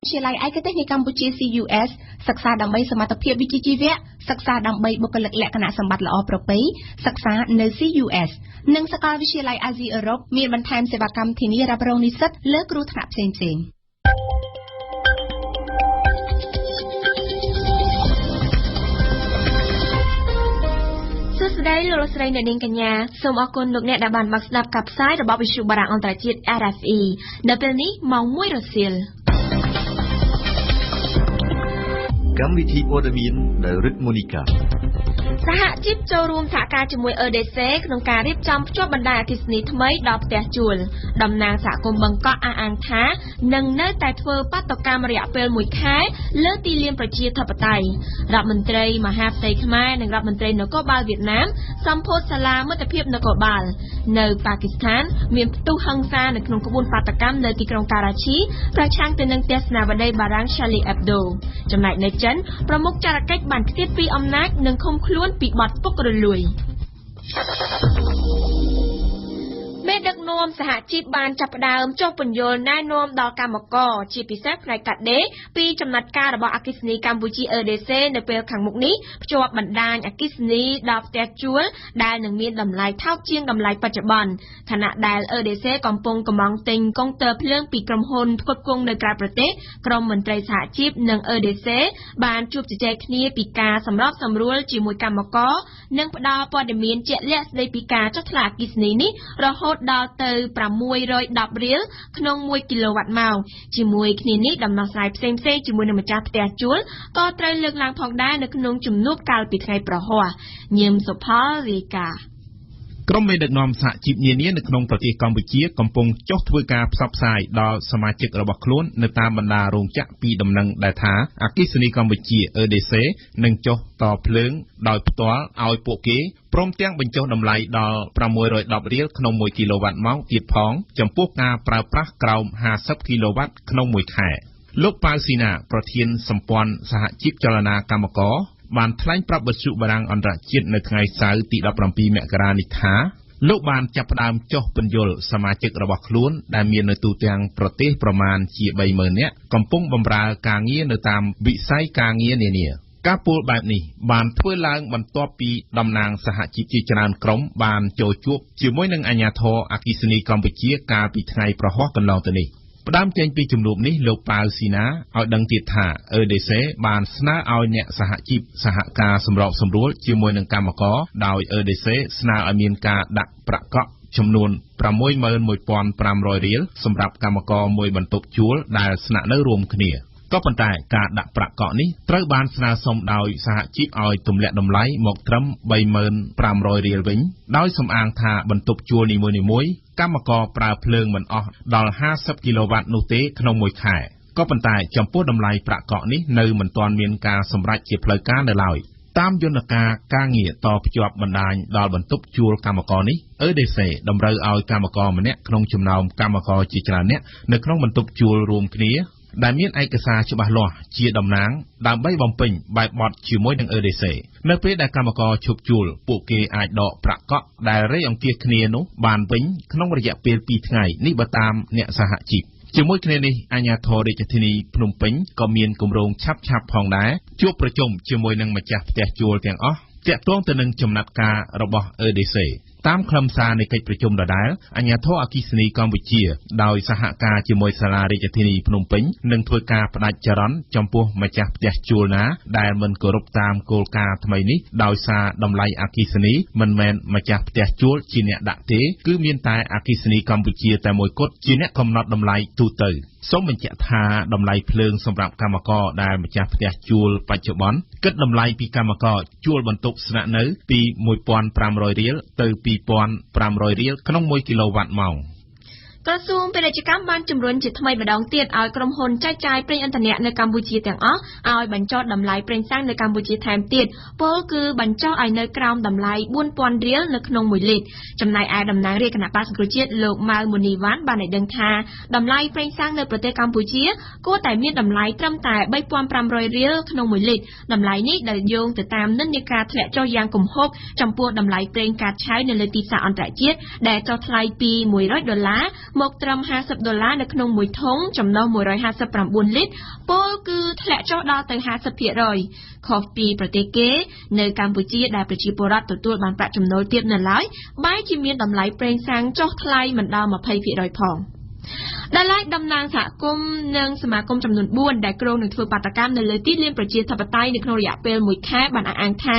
ជាឡៃឯកទេសនៃកម្ពុជា CUS សិក្សាដើម្បីសមត្ថភាពវិជ្ជាជីវៈសិក្សាដើម្បីបុគ្គលិកលក្ខណៈសម្បត្តិល្អប្រពៃសិក្សានៅ CUS និងសាកលវិទ្យាល័យអាស៊ីអឺរ៉ុបមានបន្ថែមសេវាកម្មធានារ៉ាប់រងនិស្សិតលើគ្រោះថ្នាក់ផ្សេងៗស្ដីលោកស្រីអ្នកនាងកញ្ញាសូមអរគុណលោកអ្នកដែលបានមកស្ដាប់ការផ្សាយរបស់វិទ្យុបារាំងអន្តរជាតិ RFE នៅពេលនេះម៉ោង 1 រសៀលកម្មវិធីព័ត៌មានដោយរិទ្ធមូនីកាសហជីពចូលរួមសហការជាមួយ EDC ក្នុងការរៀបចំភ្ជាប់បណ្ដាញអគ្គិសនីថ្មីដល់ផ្ទះជួលតំណាងសហគមន៍បឹងកក់អះអាងថានឹងនៅតែធ្វើបាតុកម្មរយៈពេល1ខែលើទីលានប្រជាធិបតេយ្យរដ្ឋមន្ត្រីមហាផ្ទៃខ្មែរនិងរដ្ឋមន្ត្រីនគរបាលវៀតណាមសម្ពោធសាលាមិត្តភាពនគរបាលនៅប៉ាគីស្ថានមានផ្ទុះហិង្សានៅក្នុងក្បួនបាតុកម្មនៅទីក្រុងការ៉ាឈីប្រឆាំងទៅនឹងទស្សនាវដ្តីបារាំង Charlie Hebdo ចំណែកនៅចិនប្រមុខចារកិច្ចបានឃ្លាតពីអំណាចនិងឃុំខ្លួនពីបទពុករលួយមេដឹកនាំសហជីពបានចាប់ផ្ដើមចុះពន្យល់ណែនាំដល់កម្មករជាពិសេសផ្នែកកាត់ដេរពីចំណាត់ការរបស់អគ្គិសនីកម្ពុជា EDC នៅពេលខាងមុខនេះភ្ជាប់បណ្ដាញអគ្គិសនីដល់ផ្ទះជួលដែលនឹងមានតម្លៃថោកជាងតម្លៃបច្ចុប្បន្នខណៈដែល EDC កំពុងកម្មង់ទិញកុងទ័រភ្លើងពីក្រុមហ៊ុនផ្គត់ផ្គង់នៅក្រៅប្រទេសក្រុមមន្ត្រីសហជីពនិង EDC បានជួបជជែកគ្នាពីការសម្របសម្រួលជាមួយកម្មករនិងផ្ដល់ព័ត៌មានជាក់លាក់ស្ដីពីការចុះថ្លៃអគ្គិសនីនេះរហូតដល់ទៅ610រៀលក្នុង1គីឡូវ៉ាត់ម៉ោងជាមួយគ្នានេះដំណោះស្រាយផ្សេងៗជាមួយនឹងម្ចាស់ផ្ទះជួលក៏ត្រូវលើកឡើងផងដែរនៅក្នុងជំនួបកាលពីថ្ងៃប្រហ័សញឹមសុផលរាយការណ៍ក្រុមមេដឹកនាំសហជីពនានានៅក្នុងប្រទេសកម្ពុជាកំពុងចុះធ្វើការផ្សព្វផ្សាយដល់សមាជិករបស់ខ្លួននៅតាមបណ្ដារោងចក្រពីដំណឹងដែលថាអគ្គិសនីកម្ពុជា EDC នឹងចុះតភ្លើងដោយផ្ទាល់ឲ្យពួកគេព្រមទាំងបញ្ចុះតម្លៃដល់610រៀលក្នុង1គីឡូវ៉ាត់ម៉ោងទៀតផងចំពោះការប្រើប្រាស់ក្រោម50គីឡូវ៉ាត់ក្នុង1ខែលោកប៉ៅស៊ីណាប្រធានសម្ព័ន្ធសហជីពចលនាកម្មករបានថ្លែងប្រាប់វិទ្យុបារាំងអន្តរជាតិនៅថ្ងៃសៅរ៍ទី17មករានេះថាលោកបានចាប់ផ្ដើមចុះពន្យល់សមាជិករបស់ខ្លួនដែលមាននៅទូទាំងប្រទេសប្រមាណជា30000នាក់កំពុងបម្រើការងារនៅតាមវិស័យការងារនានាការពោលបែបនេះបានធ្វើឡើងបន្ទាប់ពីតំណាងសហជីពជាច្រើនក្រុមបានចូលជួបជាមួយនឹងអាជ្ញាធរអគ្គិសនីកម្ពុជាកាលពីថ្ងៃប្រហ័សកន្លងទៅនេះផ្ដើមចេញពីជំនួបនេះលោកប៉ៅស៊ីណាឲ្យដឹងទៀតថា EDC បានស្នើឲ្យអ្នកសហជីពសហការសម្របសម្រួលជាមួយនឹងកម្មករដោយ EDC ស្នើឲ្យមានការដាក់ប្រាក់កក់ចំនួន 61500 រៀលសម្រាប់កម្មករមួយបន្ទប់ជួលដែលស្នាក់នៅរួមគ្នាក៏ប៉ុន្តែការដាក់ប្រាក់កក់នេះត្រូវបានស្នើសុំដោយសហជីពឲ្យទម្លាក់តម្លៃមកត្រឹម 3500 រៀលវិញដោយសំអាងថាបន្ទប់ជួលនីមួយៗកម្មករប្រើភ្លើងមិនអស់ដល់50គីឡូវ៉ាត់នោះទេក្នុងមួយខែក៏ប៉ុន្តែចំពោះតម្លៃប្រាក់កក់នេះនៅមិនទាន់មានការសម្រេចជាផ្លូវការនៅឡើយតាមយន្តការការងារតភ្ជាប់បណ្ដាញដល់បន្ទប់ជួលកម្មករនេះ EDC តម្រូវឲ្យកម្មករម្នាក់ក្នុងចំណោមកម្មករជាច្រើនអ្នកនៅក្នុងបន្ទប់ជួលរួមគ្នាដែលមានឯកសារច្បាស់លាស់ជាតំណាងដើម្បីបំពេញបែបបទជាមួយនឹង EDC នៅពេលដែលកម្មករឈប់ជួលពួកគេអាចដកប្រាក់កក់ដែលរៃអង្គាសគ្នានោះបានវិញក្នុងរយៈពេល2ថ្ងៃនេះបើតាមអ្នកសហជីពជាមួយគ្នានេះអាជ្ញាធររាជធានីភ្នំពេញក៏មានគម្រោងឆាប់ៗផងដែរជួបប្រជុំជាមួយនឹងម្ចាស់ផ្ទះជួលទាំងអស់ទាក់ទងទៅនឹងចំណាត់ការរបស់ EDC តាមខ្លឹមសារនៃកិច្ចប្រជុំដដែលអាជ្ញាធរអគ្គិសនីកម្ពុជាដោយសហការជាមួយសាលារាជធានីភ្នំពេញនឹងធ្វើការផ្ដាច់ចរន្តចំពោះម្ចាស់ផ្ទះជួលណាដែលមិនគោរពតាមគោលការណ៍ថ្មីនេះដោយសារតម្លៃអគ្គិសនីមិនមែនម្ចាស់ផ្ទះជួលជាអ្នកដាក់ទេគឺមានតែអគ្គិសនីកម្ពុជាតែមួយគត់ជាអ្នកកំណត់តម្លៃទូទៅសូមបញ្ជាក់ថាតម្លៃភ្លើងសម្រាប់កម្មករដែលម្ចាស់ផ្ទះជួលបច្ចុប្បន្នគិតតម្លៃពីកម្មករជួលបន្ទប់ស្នាក់នៅពី1500រៀលទៅ2500រៀលក្នុង1គីឡូវ៉ាត់ម៉ោងក្រសួងពាណិជ្ជកម្មបានជំរុញជាថ្មីម្ដងទៀតឲ្យក្រុមហ៊ុនចែកចាយប្រេងឥន្ធនៈនៅកម្ពុជាទាំងអស់ឲ្យបញ្ចុះតម្លៃប្រេងសាំងនៅកម្ពុជាថែមទៀតពលគឺបញ្ចុះឲ្យនៅក្រោមតម្លៃ4000រៀលនៅក្នុង1លីត្រចំណែកឯតំណាងរាជគណៈបក្សសង្គ្រោះជាតិលោកម៉ៅមូនីវ៉ាន់បានឲ្យដឹងថាតម្លៃប្រេងសាំងនៅប្រទេសកម្ពុជាគួរតែមានតម្លៃត្រឹមតែ3500រៀលក្នុង1លីត្រតម្លៃនេះដែលយោងទៅតាមនិន្នាការធ្លាក់ចុះយ៉ាងគំហុកចំពោះតម្លៃប្រេងកាតឆៅនៅលើទីផ្សារអន្តរជាតិដែលចុះថ្លៃពី$100 មកត្រឹម$50នៅក្នុងមួយធុងចំណុះ159លីត្រពលគឺធ្លាក់ចុះដល់ទៅ50%ខុសពីប្រទេសគេនៅកម្ពុជាដែលប្រជាពលរដ្ឋទទួលបានប្រាក់ចំណូលទាបនៅឡើយបែរជាមានតម្លៃប្រេងសាំងចុះថ្លៃមិនដល់20%ផងដែលឡែកតំណាងសហគមន៍និងសមាគមចំនួន4ដែលក្រុងនឹងធ្វើបាតកម្មនៅលើទីលានប្រជាធិបតេយ្យនៅក្នុងរយៈពេល1ខែបានអះអាងថា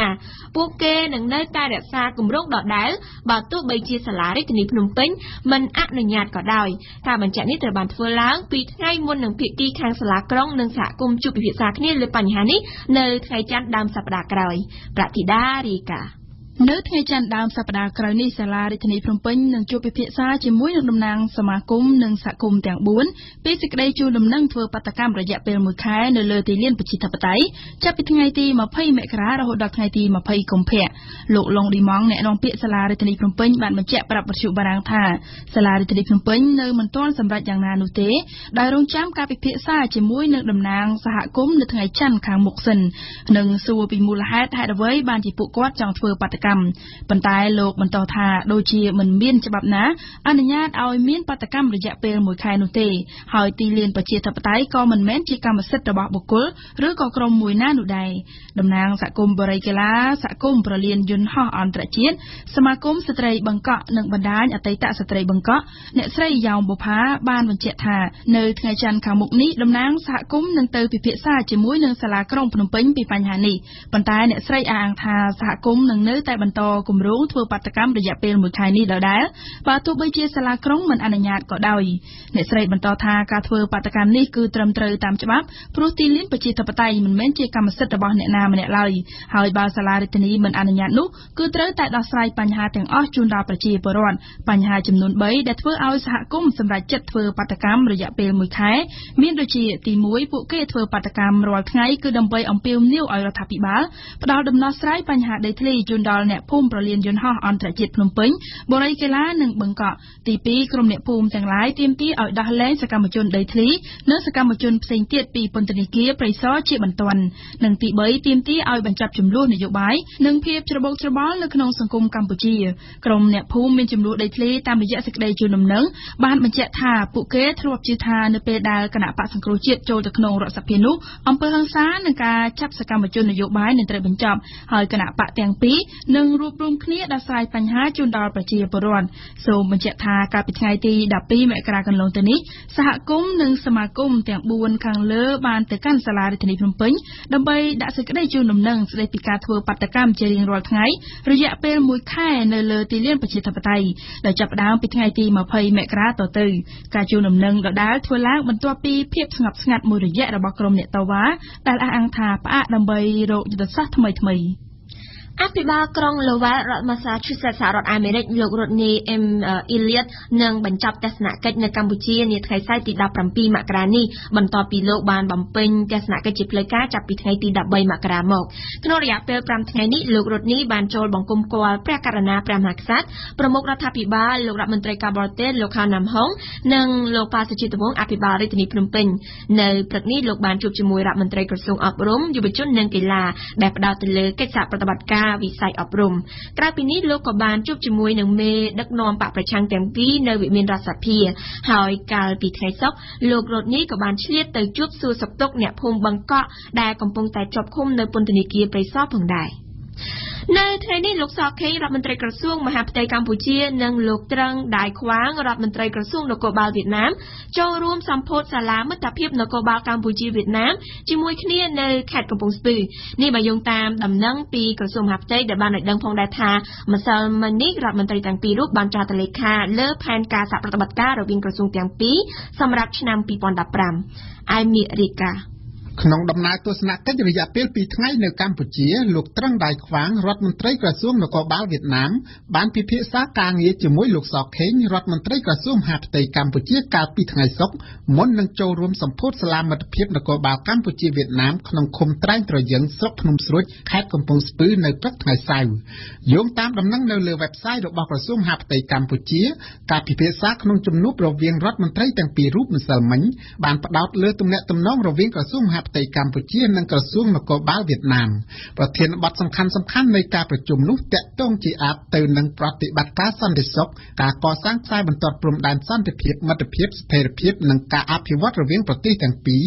ពួកគេនឹងនៅតែរក្សាគម្រោងដដែលបើទោះបីជាសាលារាជធានីភ្នំពេញមិនអនុញ្ញាតក៏ដោយការបញ្ជាក់នេះត្រូវបានធ្វើឡើងពីថ្ងៃមុននឹងភាគីខាងសាលាក្រុងនិងសហគមន៍ជួបពិភាក្សាគ្នាលើបញ្ហានេះនៅថ្ងៃច័ន្ទដើមសប្តាហ៍ក្រោយប្រតិដារីកានៅថ្ងៃច័ន្ទដើមសប្តាហ៍ក្រោយនេះសាលារាជធានីភ្នំពេញនឹងជួបពិភាក្សាជាមួយនឹងតំណាងសមាគមនិងសហគមន៍ទាំង4ពីសេចក្តីជូនដំណឹងធ្វើបាតកម្មរយៈពេល1ខែនៅលើទីលានប្រជាធិបតេយ្យចាប់ពីថ្ងៃទី20មករារហូតដល់ថ្ងៃទី20កុម្ភៈលោកឡុងឌីម៉ង់អ្នកនាំពាក្យសាលារាជធានីភ្នំពេញបានបញ្ជាក់ប្រាប់វិទ្យុបារាំងថាសាលារាជធានីភ្នំពេញនៅមិនទាន់សម្រេចយ៉ាងណានោះទេដោយរងចាំការពិភាក្សាជាមួយនឹងតំណាងសហគមន៍នៅថ្ងៃច័ន្ទខាងមុខសិននិងសួរពីមូលហេតុអ្វីបានជាពួកគាត់ចង់ធ្វើបាតកម្មប៉ុន្តែលោកបន្តថាដូចជាមិនមានច្បាប់ណាអនុញ្ញាតឲ្យមានបាតកម្មរយៈពេល1ខែនោះទេហើយទីលានប្រជាធិបតេយ្យក៏មិនមែនជាកម្មសិទ្ធិរបស់បុគ្គលឬក៏ក្រុមមួយណានោះដែរតំណាងសហគមន៍បរិយាកលាសហគមន៍ប្រលានយន្តហោះអន្តរជាតិសមាគមស្ត្រីបង្កក់និងបណ្ដាញអតីតស្ត្រីបង្កក់អ្នកស្រីយ៉ោមបុផាបានបញ្ជាក់ថានៅថ្ងៃច័ន្ទខាងមុខនេះតំណាងសហគមន៍នឹងទៅពិភាក្សាជាមួយនឹងសាលាក្រុងភ្នំពេញពីបញ្ហានេះប៉ុន្តែអ្នកស្រីអះអាងថាសហគមន៍នឹងនៅតែបន្តគម្រោងធ្វើបាតកម្មរយៈពេល1ខែនេះដដែលបើទោះបីជាសាលាក្រុងមិនអនុញ្ញាតក៏ដោយអ្នកស្រីបន្តថាការធ្វើបាតកម្មនេះគឺត្រឹមត្រូវតាមច្បាប់ព្រោះទីលានប្រជាធិបតេយ្យមិនមែនជាកម្មសិទ្ធិរបស់អ្នកណាម្នាក់ឡើយហើយបើសាលារាជធានីមិនអនុញ្ញាតនោះគឺត្រូវតែដោះស្រាយបញ្ហាទាំងអស់ជូនដល់ប្រជាពលរដ្ឋបញ្ហាចំនួន3ដែលធ្វើឲ្យសហគមន៍សម្រេចចិត្តធ្វើបាតកម្មរយៈពេល1ខែមានដូចជាទី1ពួកគេធ្វើបាតកម្មរាល់ថ្ងៃគឺដើម្បីអំពាវនាវឲ្យរដ្ឋាភិបាលផ្ដល់ដំណោះស្រាយបញ្ហាដីធ្លីជូនដល់អ្នកភូមិប្រលានយន្តហោះអន្តរជាតិភ្នំពេញបរិយាកលានិងបង្កក់ទី2ក្រុមអ្នកភូមិទាំងឡាយទាមទារឲ្យដោះលែងសកម្មជនដីធ្លីនិងសកម្មជនផ្សេងទៀតពីពន្ធនាគារព្រៃសរជាបន្ទាន់និងទី3ទាមទារឲ្យបញ្ចប់ចំនួននយោបាយនិងភាពច្របូកច្របល់នៅក្នុងសង្គមកម្ពុជាក្រុមអ្នកភូមិមានចំនួនដីធ្លីតាមរយៈសេចក្តីជូនដំណឹងបានបញ្ជាក់ថាពួកគេធ្លាប់ជឿថានៅពេលដែលគណៈបកសង្គ្រោះជាតិចូលទៅក្នុងរដ្ឋសភានោះអំពើហិង្សានិងការចាប់សកម្មជននយោបាយនឹងត្រូវបញ្ចប់ហើយគណៈបកទាំងពីរនឹងរួបរวมគ្នាដោះស្រាយបញ្ហាជូនដល់ប្រជាពលរដ្ឋសូមបញ្ជាក់ថាកាលពីថ្ងៃទី12មករាកន្លងទៅនេះសហគមន៍និងសមាគមទាំង4ខាងលើបានទៅកាន់សាលារាជធានីភ្នំពេញដើម្បីដាក់សេចក្តីជូនដំណឹងស្តីពីការធ្វើបាតកម្មជារៀងរាល់ថ្ងៃរយៈពេល1ខែនៅលើទីលានប្រជាធិបតេយ្យដែលចាប់ផ្ដើមពីថ្ងៃទី20មករាតទៅការជូនដំណឹងដដែលធ្វើឡើងបន្ទាប់ពីភាពស្ងប់ស្ងាត់មួយរយៈរបស់ក្រុមអ្នកតវ៉ាដែលអះអាងថាផ្អាកដើម្បីរកយុទ្ធសាស្ត្រថ្មីៗអភិបាលក្រុង Lowell រដ្ឋ Massachusetts សហរដ្ឋអាមេរិកលោក Rodney M. Elliott នឹងបញ្ចប់ទស្សនកិច្ចនៅកម្ពុជានាថ្ងៃសៅរ៍ទី17មករានេះបន្ទាប់ពីលោកបានបំពេញទស្សនកិច្ចជាផ្លូវការចាប់ពីថ្ងៃទី13មករាមកក្នុងរយៈពេល5ថ្ងៃនេះលោក Rodney បានចូលបង្គំគាល់ព្រះករុណាព្រះមហាក្សត្រប្រមុខរដ្ឋាភិបាលលោករដ្ឋមន្ត្រីការបរទេសលោក ខាន ណាំហុងនិងលោកប៉ាសុជីតវង្សអភិបាលរាជធានីភ្នំពេញនៅព្រឹកនេះលោកបានជួបជាមួយរដ្ឋមន្ត្រីក្រសួងអប់រំយុវជននិងកីឡាដែលផ្ដោតទៅលើកិច្ចសហប្រតិបត្តិការវិស័យអប់រំក្រៅពីនេះលោកក៏បានជួបជាមួយនឹងមេដឹកនាំបកប្រឆាំងទាំងពីរនៅវិមានរដ្ឋសភាហើយកាលពីថ្ងៃសុក្រលោករ៉ូតនីក៏បានឆ្លៀតទៅជួបសួរសុខទុក្ខអ្នកភូមិបង្កក់ដែលកំពុងតែជាប់ឃុំនៅពន្ធនាគារព្រៃសរផងដែរនៅថ្ងៃនេះលោកសខេងរដ្ឋមន្ត្រីក្រសួងមហាផ្ទៃកម្ពុជានិងលោកត្រឹងដៃខ្វាងរដ្ឋមន្ត្រីក្រសួងនគរបាលវៀតណាមចូលរួមសម្ពោធសាលាមិត្តភាពនគរបាលកម្ពុជាវៀតណាមជាមួយគ្នានៅខេត្តកំពង់ស្ពឺនេះបើយោងតាមដំណឹងពីក្រសួងមហាផ្ទៃដែលបានឲ្យដឹងផងដែរថាម្សិលមិញនេះរដ្ឋមន្ត្រីទាំងពីររូបបានចុះហត្ថលេខាលើផែនការសហប្រតិបត្តិការរវាងក្រសួងទាំងពីរសម្រាប់ឆ្នាំ2015ឯមីរីកាក្នុងដំណើរទស្សនកិច្ចរយៈពេល2ថ្ងៃនៅកម្ពុជាលោកត្រឹងដៃខ្វាងរដ្ឋមន្ត្រីក្រសួងនគរបាលវៀតណាមបានពិភាក្សាការងារជាមួយលោកសខេងរដ្ឋមន្ត្រីក្រសួងមហាផ្ទៃកម្ពុជាកាលពីថ្ងៃសុក្រមុននឹងចូលរួមសម្ពោធសាលាមិត្តភាពនគរបាលកម្ពុជាវៀតណាមក្នុងឃុំត្រែងត្រយឹងស្រុកភ្នំស្រួចខេត្តកំពង់ស្ពឺនៅព្រឹកថ្ងៃសៅរ៍យោងតាមដំណឹងនៅលើ website របស់ក្រសួងមហាផ្ទៃកម្ពុជាការពិភាក្សាក្នុងជំនួបរវាងរដ្ឋមន្ត្រីទាំងពីររូបម្សិលមិញបានផ្ដោតលើទំនាក់ទំនងរវាងក្រសួងមហា ផ្ទៃកម្ពុជានិងក្រសួងនគរបាលវៀតណាមប្រធានបទសំខាន់នៃការប្រជុំនោះតាក់ទងជាអាប់ទៅនឹងប្រតិបត្តិការសន្តិសុខការកសាងខ្សែបន្ទាត់ព្រំដែនសន្តិភាពមិត្តភាពស្ថិរភាពនិងការអភិវឌ្ឍរវាងប្រទេសទាំងពីរ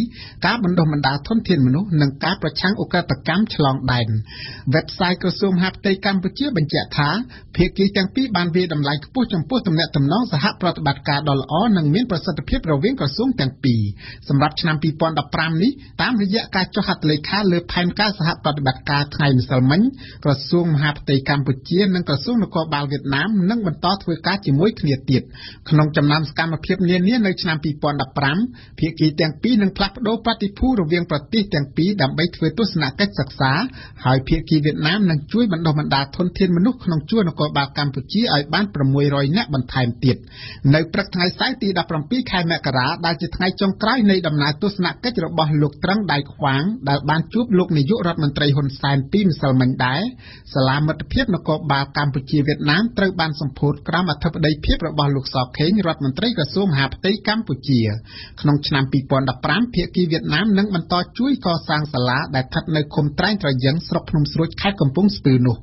ការបណ្ដុះបណ្ដាលធនធានមនុស្សនិងការប្រឆាំងឧក្រិដ្ឋកម្មឆ្លងដែន Website ក្រសួងមហាផ្ទៃកម្ពុជាបញ្ជាក់ថាភាគីទាំងពីរបានវាយតម្លៃខ្ពស់ចំពោះទំនាក់ទំនងសហប្រតិបត្តិការដ៏ល្អនិងមានប្រសិទ្ធភាពរវាងក្រសួងទាំងពីរសម្រាប់ឆ្នាំ 2015 នេះតាមរយៈការចុះហត្ថលេខាលើផែនការសហប្រតិបត្តិការថ្ងៃម្សិលមិញក្រសួងមហាផ្ទៃកម្ពុជានិងក្រសួងនគរបាលវៀតណាមនឹងបន្តធ្វើការជាមួយគ្នាទៀតក្នុងចំណោមសកម្មភាពនានានៅឆ្នាំ 2015 ភាគីទាំងពីរនឹងផ្លាស់ប្តូរប្រតិភូរវាងប្រទេសទាំងពីរដើម្បីធ្វើទស្សនកិច្ចសិក្សាហើយភាគីវៀតណាមនឹងជួយបណ្ដុះបណ្ដាលធនធានមនុស្សក្នុងជួរនគរបាលកម្ពុជាឲ្យបាន600នាក់បន្ថែមទៀតនៅព្រឹកថ្ងៃសៅរ៍ទី 17 ខែមករាដែលជាថ្ងៃចុងក្រោយនៃដំណើរទស្សនកិច្ចរបស់លោកត្រឹងដៃខ្វាងដែលបានជួបលោកនាយករដ្ឋមន្ត្រីហ៊ុនសែនពីម្សិលមិញដែរសាលាមិត្តភាពនគរបាលកម្ពុជាវៀតណាមត្រូវបានសម្ពោធក្រោមអធិបតីភាពរបស់លោកស ខេងរដ្ឋមន្ត្រីក្រសួងមហាផ្ទៃកម្ពុជាក្នុងឆ្នាំ 2015 ភាគីវៀតណាមនឹងបន្តជួយកសាងសាលាដែលស្ថិតនៅឃុំត្រែងត្រយឹងស្រុកភ្នំស្រួចខេត្តកំពង់ស្ពឺនោះ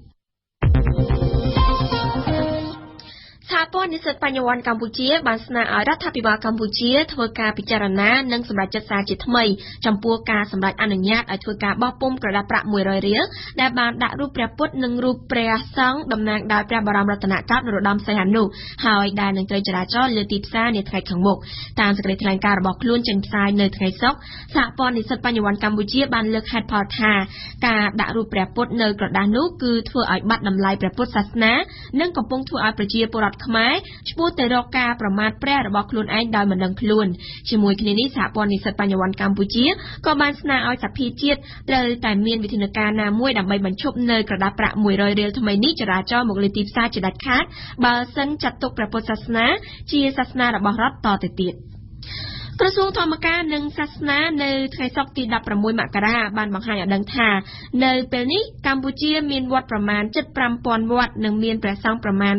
សហព័ន្ធនិស្សិតបញ្ញវន្តកម្ពុជាបានស្នើឲ្យរដ្ឋាភិបាលកម្ពុជាធ្វើការពិចារណានិងសម្រេចចិត្តសារជាថ្មីចំពោះការសម្រេចអនុញ្ញាតឲ្យធ្វើការបោះពុម្ពក្រដាសប្រាក់100រៀលដែលបានដាក់រូបព្រះពុទ្ធនិងរូបព្រះសង្ឃតំណាងដោយព្រះបរមរតនកោដ្ឋនរោត្តមសីហនុហើយដែលនឹងត្រូវចរាចរណ៍លើទីផ្សារនាថ្ងៃខាងមុខតាមសេចក្តីថ្លែងការណ៍របស់ខ្លួនចេញផ្សាយនៅថ្ងៃសុក្រសហព័ន្ធនិស្សិតបញ្ញវន្តកម្ពុជាបានលើកហេតុផលថាការដាក់រូបព្រះពុទ្ធនៅក្រដាសនោះគឺធ្វើឲ្យបាត់តម្លៃព្រះពុទ្ធសាសនានិងកំពុងធ្វើឲ្យប្រជាពលរដ្ឋខ្មែរឈ្មោះទៅរកការប្រមាថព្រះរបស់ខ្លួនឯងដោយមិនដឹងខ្លួនជាមួយគ្នានេះសហព័ន្ធនិស្សិតបញ្ញវន្តកម្ពុជាក៏បានស្នើឲ្យសភាជាតិត្រូវតែមានវិធានការណាមួយដើម្បីបញ្ឈប់នៅក្រដាសប្រាក់100រៀលថ្មីនេះចរាចរណ៍មកលើទីផ្សារជាដាច់ខាតបើសិនចាត់ទុកព្រះពុទ្ធសាសនាជាសាសនារបស់រដ្ឋតទៅទៀតក្រសួងធម្មការនិងសាសនានៅថ្ងៃសុក្រទី 16 មករាបានបង្ហាញឲ្យដឹងថានៅពេលនេះកម្ពុជាមានវត្តប្រមាណ 75,000 វត្តនិងមានព្រះសង្ឃប្រមាណ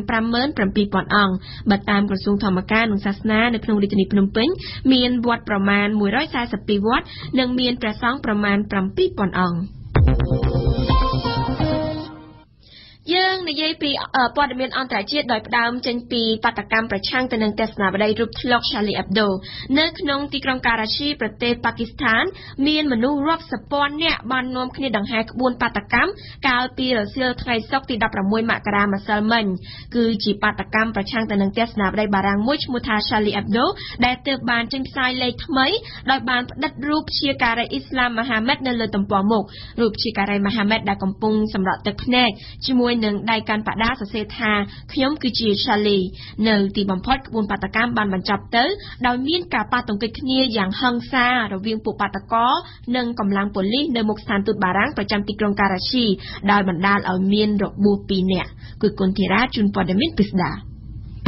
57,000 អង្គបើតាមក្រសួងធម្មការនិងសាសនានៅក្នុងរាជធានីភ្នំពេញមានវត្តប្រមាណ 142 វត្តនិងមានព្រះសង្ឃប្រមាណ 7,000 អង្គយើងនិយាយពីព័ត៌មានអន្តរជាតិដោយផ្ដើមចេញពីបាតកម្មប្រឆាំងទៅនឹងទស្សនាវដ្តីរូបថ្លុក Charlie Hebdo នៅក្នុងទីក្រុងការ៉ាឈីប្រទេសប៉ាគីស្ថានមានមនុស្សរាប់សិបពាន់នាក់បាននាំគ្នាដង្ហែក្បួនបាតកម្មកាលពីរសៀលថ្ងៃសុក្រទី 16 មករាម្សិលមិញគឺជាបាតកម្មប្រឆាំងទៅនឹងទស្សនាវដ្តីបារាំងមួយឈ្មោះថា Charlie Hebdo ដែលទើបបានចេញផ្សាយលេខថ្មីដោយបានផ្តិតរូបព្យាការីអ៊ីស្លាមមហាម៉ាត់នៅលើទំព័រមុខរូបព្យាការីមហាម៉ាត់ដែលកំពុងសម្រក់ទឹកភ្នែកជាមួយនឹងដៃកាន់បដាសរសេរថាខ្ញុំគឺជា Charlie នៅទីបំផុតក្បួនបាតកម្មបានបញ្ចប់ទៅដោយមានការប៉ះទង្គិចគ្នាយ៉ាងហិង្សារវាងពួកបាតកោនិងកម្លាំងប៉ូលីសនៅមុខស្ថានទូតបារាំងប្រចាំទីក្រុងការ៉ាឈីដោយបណ្ដាលឲ្យមានរបួស2នាក់គឺគុណធីរ៉ាជូនព័ត៌មានពិស្ដា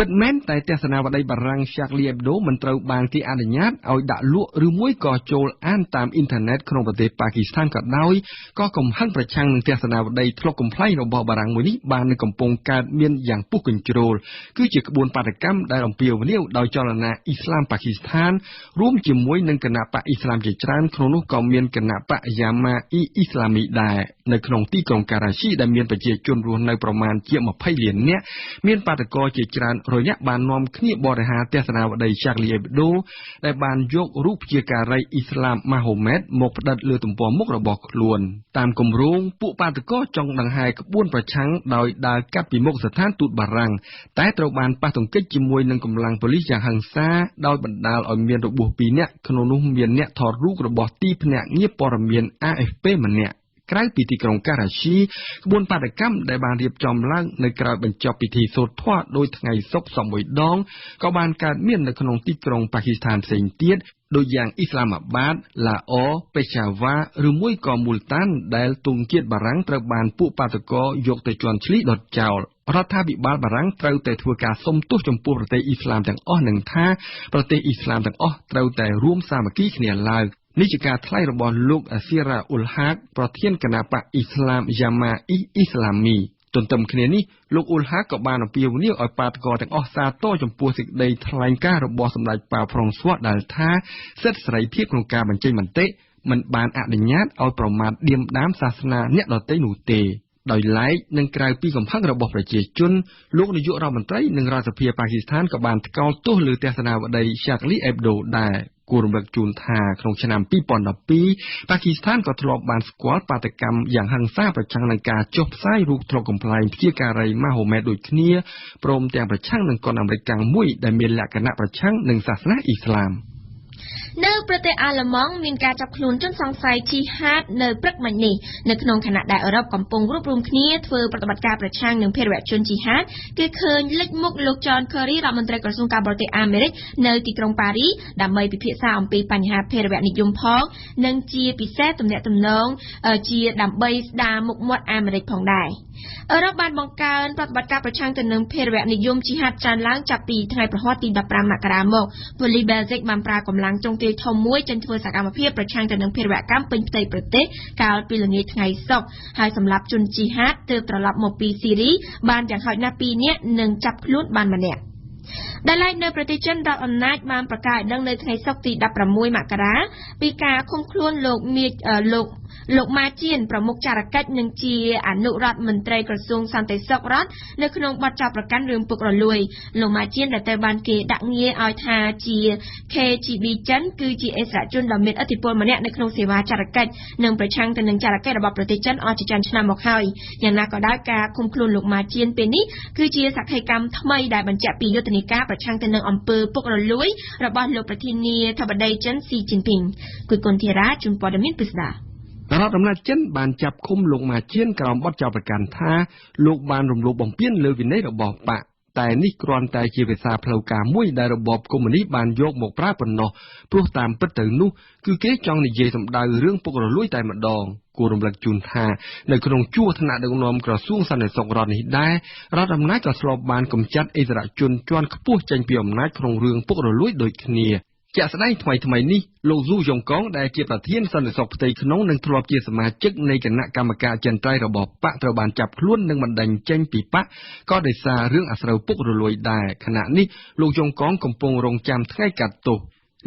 ពិតមែនតែទស្សនាវដ្តីបារាំង Charlie Hebdo មិនត្រូវបានគេអនុញ្ញាតឲ្យដាក់លក់ឬមួយក៏ចូលអានតាមអ៊ីនធឺណិតក្នុងប្រទេសប៉ាគីស្ថានក៏ដោយក៏កំហឹងប្រឆាំងនឹងទស្សនាវដ្តីធ្លុកកំប្លែងរបស់បារាំងមួយនេះបាននឹងកំពុងកើតមានយ៉ាងពុះកញ្ជ្រោលគឺជាក្បួនបាតកម្មដែលអំពាវនាវដោយចលនាអ៊ីស្លាមប៉ាគីស្ថានរួមជាមួយនឹងគណបកអ៊ីស្លាមជាច្រើនក្នុងនោះក៏មានគណបកយ៉ាម៉ាអ៊ីអ៊ីស្លាមីដែរនៅក្នុងទីក្រុងការ៉ាឈីដែលមានប្រជាជនរស់នៅប្រមាណជា20លាននាក់មានបាតកោជាច្រើនរយៈបាននាំគ្នាបរិហារទស្សនាវដ្តី Charlie Hebdo ដែលបានយករូបព្យាការីអ៊ីស្លាមម៉ាហូម៉ែតមកផ្តិតលើទំព័រមុខរបស់ខ្លួនតាមគម្រោងពួកបាតកោចង់ដង្ហែក្បួនប្រឆាំងដោយដើរកាត់ពីមុខស្ថានទូតបារាំងតែត្រូវបានប៉ះទង្គិចជាមួយនឹងកម្លាំងប៉ូលីសយ៉ាងហិង្សាដោយបណ្ដាលឲ្យមានរបួស2នាក់ក្នុងនោះមានអ្នកថតរូបរបស់ទីភ្នាក់ងារព័ត៌មាន AFP ម្នាក់ក្រៅពីទីក្រុងការ៉ាឈីក្បួនបាតកម្មដែលបានរៀបចំឡើងនៅក្រៅបញ្ចប់ពិធីសូត្រធម៌ដោយថ្ងៃសុក្រសពមួយដងក៏បានកើតមាននៅក្នុងទីក្រុងប៉ាគីស្ថានផ្សេងទៀតដូចយ៉ាងអ៊ីស្លាមាបាត ឡាអូ ពេចាវ៉ាឬមួយក៏មូលតានដែលទង់ជាតិបារាំងត្រូវបានពួកបាតកោយកទៅជន់ឈ្លីដុតចោលរដ្ឋាភិបាលបារាំងត្រូវតែធ្វើការសុំទោសចំពោះប្រទេសអ៊ីស្លាមទាំងអស់និងថាប្រទេសអ៊ីស្លាមទាំងអស់ត្រូវតែរួមសាមគ្គីគ្នាឡើងនេះជាការថ្លែងរបស់លោកអាស៊ីរ៉ាអ៊ុលហាកប្រធានគណបកអ៊ីស្លាមយ៉ាម៉ាអ៊ីអ៊ីស្លាមីទន្ទឹមគ្នានេះលោកអ៊ុលហាកក៏បានអំពាវនាវឲ្យបាតកោទាំងអស់សាទរចំពោះសេចក្តីថ្លែងការណ៍របស់សម្ដេចប៉ាវហ្វ្រង់ស៊ួសដែលថាសិទ្ធិសេរីភាពក្នុងការបញ្ចេញមតិ មិនបានអនុញ្ញាតឲ្យប្រមាថឌៀមដាមសាសនាអ្នកដទៃនោះទេដោយឡែកនឹងក្រៅពីកំហឹងរបស់ប្រជាជនលោកនាយករដ្ឋមន្ត្រីនិងរដ្ឋសភាប៉ាគីស្ថានក៏បានថ្កោលទោសលើទស្សនាវដ្តី Charlie Hebdo ដែរគួររំលឹកជូនថាក្នុងឆ្នាំ 2012 ប៉ាគីស្ថានក៏ធ្លាប់បានស្គាល់បាតកម្មយ៉ាងហិង្សាប្រឆាំងនឹងការចុះផ្សាយរូបធ្លុកកំប្លែងព្យាការីម៉ាហូម៉ែតដូចគ្នាព្រមទាំងប្រឆាំងនឹងកូនអាមេរិកកាំងមួយដែលមានលក្ខណៈប្រឆាំងនឹងសាសនាអ៊ីស្លាមនៅប្រទេសអាល្លឺម៉ង់មានការចាប់ខ្លួនជនសង្ស័យជីហាតនៅព្រឹកមិញនេះនៅក្នុងខណៈដែលអឺរ៉ុបកំពុងរួបរวมគ្នាធ្វើប្រតិបត្តិការប្រឆាំងនឹងភារវជនជីហាតគឺឃើញលេចមុខលោក John Kerry រដ្ឋមន្ត្រីក្រសួងការបរទេសអាមេរិកនៅទីក្រុងប៉ារីសដើម្បីពិភាក្សាអំពីបញ្ហាភារវនិយមផងនិងជាពិសេសទំនាក់ទំនងជាដើម្បីស្ដារមុខមាត់អាមេរិកផងដែរអឺរ៉ុបបានបង្កើនប្រតិបត្តិការប្រឆាំងទៅនឹងភារវនិយមជីហាតច្រើនឡើងចាប់ពីថ្ងៃប្រហ័សទី 15 មករាមកប៉ូលីសបែលហ្សិកបានប្រើកម្លាំងចុងទាយធំមួយចេញធ្វើសកម្មភាពប្រឆាំងទៅនឹងភារវកម្មពេញផ្ទៃប្រទេសកាលពីល្ងាចថ្ងៃសុក្រហើយសម្រាប់ជនជីហាតទើបត្រឡប់មកពីស៊ីរីបានយ៉ាងហោចណាស់2នាក់និងចាប់ខ្លួនបានម្នាក់ដែលឡែកនៅប្រទេសចិនរដ្ឋអំណាចបានប្រកាសឲ្យដឹងនៅថ្ងៃសុក្រទី 16 មករាពីការឃុំខ្លួនលោកម៉ាជៀនប្រមុខចារកិច្ចនិងជាអនុរដ្ឋមន្ត្រីក្រសួងសន្តិសុខរដ្ឋនៅក្នុងបទចោទប្រកាន់រឿងពុករលួយលោកម៉ាជៀនដែលត្រូវបានគេដាក់ងារឲ្យថាជា KGB ចិនគឺជាអិសរាជជនដ៏មានឥទ្ធិពលម្នាក់នៅក្នុងសេវាចារកិច្ចនិងប្រឆាំងទៅនឹងចារកិច្ចរបស់ប្រទេសចិនអស់ជាច្រើនឆ្នាំមកហើយយ៉ាងណាក៏ដោយការឃុំខ្លួនលោកម៉ាជៀនពេលនេះគឺជាសក្ខីកម្មថ្មីដែលបញ្ជាក់ពីយុទ្ធនាការប្រឆាំងទៅនឹងអំពើពុករលួយរបស់លោកប្រធានាធិបតីចិនស៊ីជីនពីងគូគុនធីរ៉ាជូនព័ត៌មានពិស្ដារដ្ឋអំណាចចិនបានចាប់ឃុំលោកម៉ាជៀនក្រោមបទចោទប្រកាន់ថាលោកបានរំលោភបំពានលើវិន័យរបស់បកតែនេះគ្រាន់តែជាភាសាផ្លូវការមួយដែលរបបកុម្មុយនីសបានយកមកប្រើប៉ុណ្ណោះព្រោះតាមពិតទៅនោះគឺគេចង់និយាយសម្ដៅរឿងពុករលួយតែម្ដងគួររំលឹកជូនថានៅក្នុងជួរថ្នាក់ដឹកនាំក្រសួងសន្តិសុខរដ្ឋនេះដែររដ្ឋអំណាចក៏ធ្លាប់បានកម្ចាត់អិសរាជជនជាន់ខ្ពស់ចេញពីអំណាចក្នុងរឿងពុករលួយដូចគ្នាជាក់ស្ដែងថ្មីនេះលោកស៊ូយ៉ុងកងដែលជាប្រធានសន្តិសុខផ្ទៃក្នុងនិងធ្លាប់ជាសមាជិកនៃគណៈកម្មការចិនត្រៃរបស់បកត្រូវបានចាប់ខ្លួននិងបណ្តេញចេញពីបកក៏ដោយសាររឿងអាស្រូវពុករលួយដែរខណៈនេះលោកយ៉ុងកងកំពុងរងចាំថ្ងៃកាត់ទោស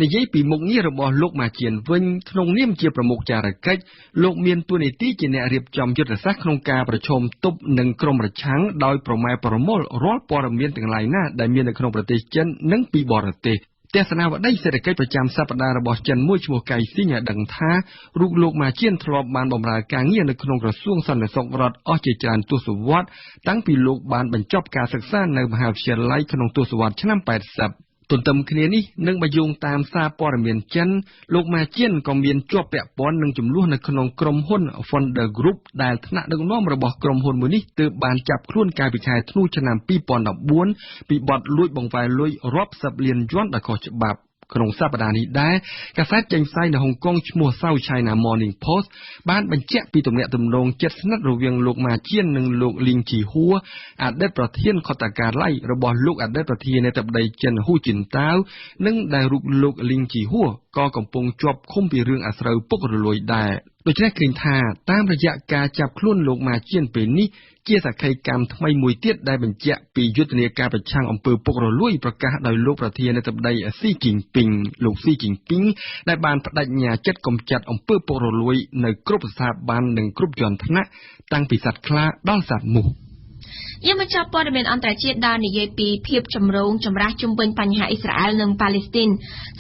និយាយពីមុខងាររបស់លោកម៉ាជៀនវិញក្នុងនាមជាប្រមុខចារកិច្ចលោកមានតួនាទីជាអ្នករៀបចំយុទ្ធសាស្ត្រក្នុងការប្រជុំទប់នឹងក្រុមប្រឆាំងដោយប្រម៉ែប្រមល់រាល់ព័ត៌មានទាំងឡាយណាដែលមាននៅក្នុងប្រទេសចិននិងពីបរទេសទស្សនាវដ្តីសេដ្ឋកិច្ចប្រចាំសប្តាហ៍របស់ចិនមួយឈ្មោះកៃស៊ីងឲ្យដឹងថារូបលោកម៉ាជៀនធ្លាប់បានបម្រើការងារនៅក្នុងក្រសួងសន្តិសុខរដ្ឋអស់ជាច្រើនទសវត្សរ៍តាំងពីលោកបានបញ្ចប់ការសិក្សានៅមហាវិទ្យាល័យក្នុងទសវត្សរ៍ឆ្នាំ 80 ទន្ទឹមគ្នានេះនឹងបើយោងតាមសារព័ត៌មានចិនលោកម៉ាជៀនក៏មានជាប់ពាក់ព័ន្ធនឹងចំនួននៅក្នុងក្រុមហ៊ុន Founder Group ដែលថ្នាក់ដឹកនាំរបស់ក្រុមហ៊ុនមួយនេះទើបបានចាប់ខ្លួនកាលពីខែធ្នូឆ្នាំ 2014 ពីបទលួចបង្វែរលុយរាប់សិបលានយួនដោយខុសច្បាប់ក្នុងសប្តាហ៍នេះដែរកាសែតចេញផ្សាយនៅហុងកុងឈ្មោះ South China Morning Post បានបញ្ជាក់ពីទំនាក់ទំនងជិតស្និទ្ធរវាងលោកម៉ាជៀននិងលោកលីងជីហួរអតីតប្រធានខុទ្ទកាល័យរបស់លោកអតីតប្រធានាធិបតីចិនហ៊ូជីនតាវនិងដែលរូបលោកលីងជីហួរក៏កំពុងជាប់ឃុំពីរឿងអាស្រូវពុករលួយដែរដូច្នេះឃើញថាតាមរយៈការចាប់ខ្លួនលោកម៉ាជៀនពេលនេះជាសក្ខីកម្មថ្មីមួយទៀតដែលបញ្ជាក់ពីយុទ្ធនាការប្រឆាំងអំពើពុករលួយប្រកាសដោយលោកប្រធានាធិបតីស៊ីជីនពីងលោកស៊ីជីនពីងដែលបានបដិញ្ញាចិត្តកម្ចាត់អំពើពុករលួយនៅគ្រប់ស្ថាប័ននិងគ្រប់ជាន់ថ្នាក់តាំងពីសត្វខ្លាដល់សត្វមូសយើងមកចាប់ព័ត៌មានអន្តរជាតិដែលនិយាយពីភាពចម្រូងចម្រាសជុំវិញបញ្ហាអ៊ីស្រាអែលនិងប៉ាឡេស្ទីន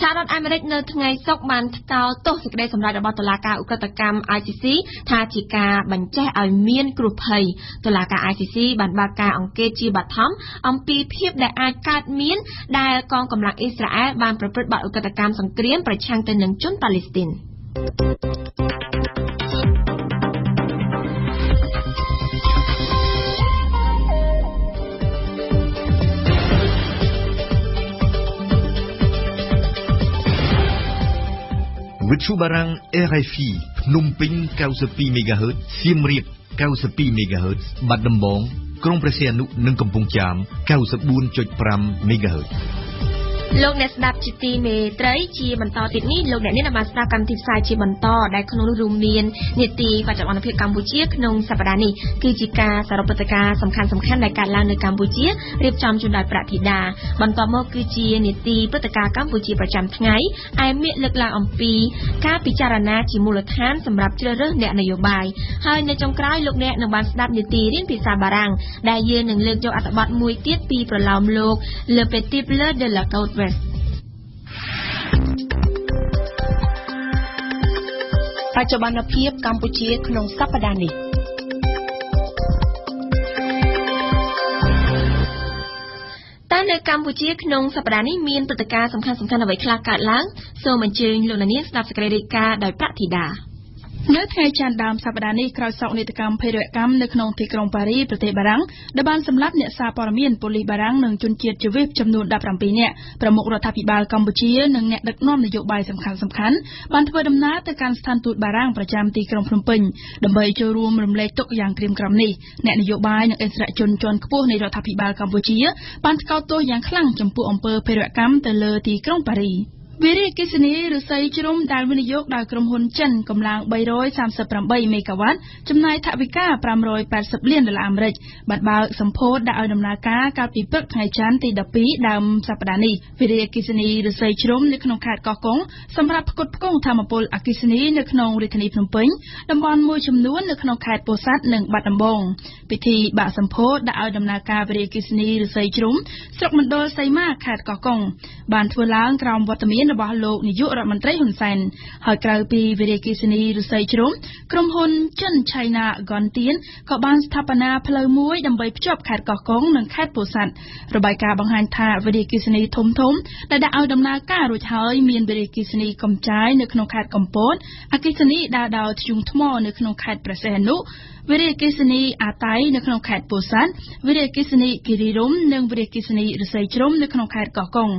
សហរដ្ឋអាមេរិកនៅថ្ងៃសុក្របានថ្កោលទោសសេចក្តីសម្រេចរបស់តុលាការឧក្រិដ្ឋកម្ម ICC ថាជាការបញ្ចេះឲ្យមានគ្រោះភ័យតុលាការ ICC បានបើកការអង្កេតជាបឋមអំពីភាពដែលអាចកើតមានដែលកងកម្លាំងអ៊ីស្រាអែលបានប្រព្រឹត្តបទឧក្រិដ្ឋកម្មសង្គ្រាមប្រឆាំងទៅនឹងជនប៉ាឡេស្ទីនវិទ្យុបារាំង RFI ភ្នំពេញ 92 MHz សៀមរាប 92 MHz បាត់ដំបងក្រុងព្រះសីហនុនិងកំពង់ចាម 94.5 MHz លោកអ្នកស្ដាប់ជាទីមេត្រីជាបន្តទៀតនេះលោកអ្នកនាងបានស្ដាប់កម្មវិធីផ្សាយជាបន្តដែលក្នុងនោះរួមមាននីតិបច្ចុប្បន្នភាពកម្ពុជាក្នុងសប្តាហ៍នេះគឺជាការសរុបព្រឹត្តិការណ៍សំខាន់ៗដែលកើតឡើងនៅកម្ពុជារៀបចំជូនដោយប្រធានាបន្តមកគឺជានីតិព្រឹត្តិការណ៍កម្ពុជាប្រចាំថ្ងៃឯមាក្សលើកឡើងអំពីការពិចារណាជាមូលដ្ឋានសម្រាប់ជ្រើសរើសអ្នកនយោបាយហើយនៅចុងក្រោយលោកអ្នកនឹងបានស្ដាប់នីតិរៀនភាសាបារាំងដែលយើងនឹងលើកយកអត្ថបទមួយទៀតពីប្រឡោមលោក Le Petit Bleu de la Côte Ouest បច្ចុប្បន្នភាពកម្ពុជាក្នុងសប្តាហ៍នេះតែនៅកម្ពុជាក្នុងសប្តាហ៍នេះមានព្រឹត្តិការណ៍សំខាន់ៗអ្វីខ្លះកើតឡើងសូមអញ្ជើញលោកអ្នកនាងស្ដាប់សេចក្តីរាយការណ៍ដោយប្រធានានៅថ្ងៃច័ន្ទដើមសប្តាហ៍នេះក្រោយសោកនាដកម្មភេរវកម្មនៅក្នុងទីក្រុងប៉ារីប្រទេសបារាំងដែលបានសម្លាប់អ្នកសារព័ត៌មានប៉ូលីសបារាំងនិងជនជាតិជីវិតចំនួន17នាក់ប្រមុខរដ្ឋាភិបាលកម្ពុជានិងអ្នកដឹកនាំនយោបាយសំខាន់ៗបានធ្វើដំណើរទៅកាន់ស្ថានទូតបារាំងប្រចាំទីក្រុងភ្នំពេញដើម្បីចូលរួមរំលែកទុក្ខយ៉ាងក្រៀមក្រំនេះអ្នកនយោបាយនិងអិសរាជជនជាន់ខ្ពស់នៃរដ្ឋាភិបាលកម្ពុជាបានថ្កោលទោសយ៉ាងខ្លាំងចំពោះអំពើភេរវកម្មទៅលើទីក្រុងប៉ារីវិរិយអគ្គិសនីឫស្សីជ្រុំដែលវិនិយោគដោយក្រុមហ៊ុនចិនកម្លាំង338មេហ្គាវ៉ាត់ចំណាយថវិកា$580លានអាមេរិកបានបើកសម្ពោធដាក់ឲ្យដំណើរការកាលពីព្រឹកថ្ងៃច័ន្ទទី12ដើមសប្តាហ៍នេះវិរិយអគ្គិសនីឫស្សីជ្រុំនៅក្នុងខេត្តកោះកុងសម្រាប់ផ្គត់ផ្គង់ថាមពលអគ្គិសនីនៅក្នុងរាជធានីភ្នំពេញតំបន់មួយចំនួននៅក្នុងខេត្តពោធិ៍សាត់និងបាត់ដំបងពិធីបាក់សម្ពោធដាក់ឲ្យដំណើរការវិរិយអគ្គិសនីឫស្សីជ្រុំស្រុកមណ្ឌលសីមាខេត្តកោះកុងបានធ្វើឡើងក្រោមវត្តមានរបស់លោកនាយករដ្ឋមន្ត្រីហ៊ុនសែនហើយក្រៅពីវិរិយអគ្គិសនីឫស្សីជ្រុំក្រុមហ៊ុនចិន China Gontian ក៏បានស្ថាបនាផ្លូវមួយដើម្បីភ្ជាប់ខេត្តកោះកុងនិងខេត្តពោធិ៍សាត់របាយការណ៍បង្ហាញថាវិរិយអគ្គិសនីធំៗដែលដាក់ឲ្យដំណើរការរួចហើយមានវិរិយអគ្គិសនីកំចាយនៅក្នុងខេត្តកំពតអគ្គិសនីដើរដោយធ្យូងថ្មនៅក្នុងខេត្តព្រះសីហនុវិរិយអគ្គិសនីអាតៃនៅក្នុងខេត្តពោធិ៍សាត់វិរិយអគ្គិសនីគិរីរម្យនិងវិរិយអគ្គិសនីឫស្សីជ្រុំនៅក្នុងខេត្តកោះកុង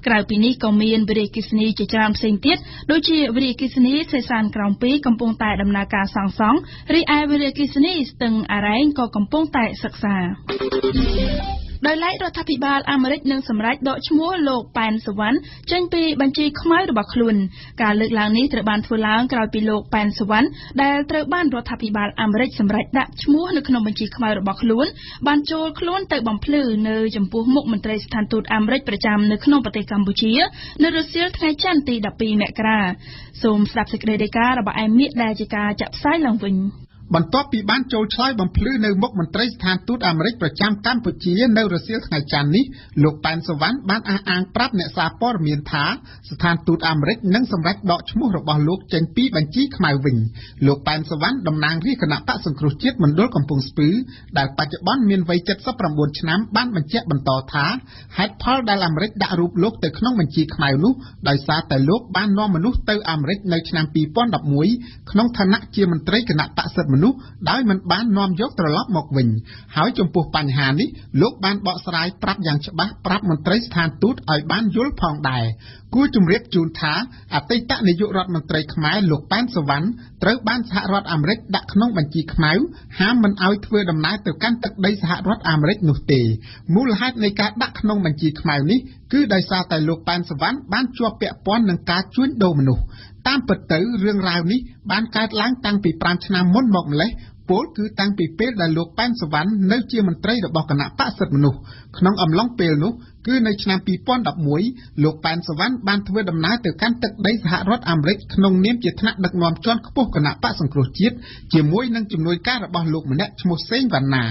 ក្រៅពីនេះក៏មានវិរិយអគ្គិសនីជាច្រើនផ្សេងទៀតដូចជាវិរិយអគ្គិសនីសេសានក្រោម2កំពុងតែដំណើរការសាងសង់រីឯវិរិយអគ្គិសនីស្ទឹងអារ៉ែងក៏កំពុងតែសិក្សាដោយឡែករដ្ឋាភិបាលអាមេរិកនឹងសម្រេចដកឈ្មោះលោកប៉ែនសវណ្ណចេញពីបញ្ជីខ្មៅរបស់ខ្លួនការលើកឡើងនេះត្រូវបានធ្វើឡើងក្រោយពីលោកប៉ែនសវណ្ណដែលត្រូវបានរដ្ឋាភិបាលអាមេរិកសម្រេចដាក់ឈ្មោះនៅក្នុងបញ្ជីខ្មៅរបស់ខ្លួនបានចូលខ្លួនទៅបំភ្លឺនៅចំពោះមុខមន្ត្រីស្ថានទូតអាមេរិកប្រចាំនៅក្នុងប្រទេសកម្ពុជានៅរសៀលថ្ងៃច័ន្ទទី12មករាសូមស្ដាប់សេចក្តីរាយការណ៍របស់ឯមាក្សដែលជាការចាក់ផ្សាយឡើងវិញបន្ទាប់ពីបានចូលឆ្លើយបំភ្លឺនៅមុខមន្ត្រីស្ថានទូតអាមេរិកប្រចាំកម្ពុជានៅរសៀលថ្ងៃច័ន្ទនេះលោកប៉ែនសវណ្ណបានអះអាងប្រាប់អ្នកសារព័ត៌មានថាស្ថានទូតអាមេរិកនឹងសម្រេចដកឈ្មោះរបស់លោកចេញពីបញ្ជីខ្មៅវិញលោកប៉ែនសវណ្ណតំណាងរាជគណៈបក្សសង្គ្រោះជាតិមណ្ឌលកំពង់ស្ពឺដែលបច្ចុប្បន្នមានវ័យ79ឆ្នាំបានបញ្ជាក់បន្តថាហេតុផលដែលអាមេរិកដាក់រូបលោកទៅក្នុងបញ្ជីខ្មៅនោះដោយសារតែលោកបាននាំមនុស្សទៅអាមេរិកនៅឆ្នាំ2011ក្នុងឋានៈជាមន្ត្រីគណៈបក្សសិទ្ធិមនុស្សដោយមិនបាននាំយកត្រឡប់មកវិញហើយចំពោះបញ្ហានេះលោកបានបកស្រាយប្រាប់យ៉ាងច្បាស់ប្រាប់មន្ត្រីស្ថានទូតឲ្យបានយល់ផងដែរគួរជម្រាបជូនថាអតីតនាយករដ្ឋមន្ត្រីខ្មែរលោកប៉ែនសវណ្ណត្រូវបានសហរដ្ឋអាមេរិកដាក់ក្នុងបញ្ជីខ្មៅហាមមិនឲ្យធ្វើដំណើរទៅកាន់ទឹកដីសហរដ្ឋអាមេរិកនោះទេមូលហេតុនៃការដាក់ក្នុងបញ្ជីខ្មៅនេះគឺដោយសារតែលោកប៉ែនសវណ្ណបានជាប់ពាក់ព័ន្ធនឹងការជួញដូរមនុស្សតាមពិតទៅរឿងរ៉ាវនេះបានកើតឡើងតាំងពី5ឆ្នាំមុនមកម្លេះពលគឺតាំងពីពេលដែលលោកប៉ែនសវណ្ណនៅជាមន្ត្រីរបស់គណៈបក្សសិទ្ធិមនុស្សក្នុងអំឡុងពេលនោះគឺនៅឆ្នាំ2011លោកប៉ែនសវណ្ណបានធ្វើដំណើរទៅកាន់ទឹកដីសហរដ្ឋអាមេរិកក្នុងនាមជាថ្នាក់ដឹកនាំជាន់ខ្ពស់គណៈបក្សសង្គ្រោះជាតិជាមួយនឹងជំនួយការរបស់លោកម្នាក់ឈ្មោះសេងវណ្ណា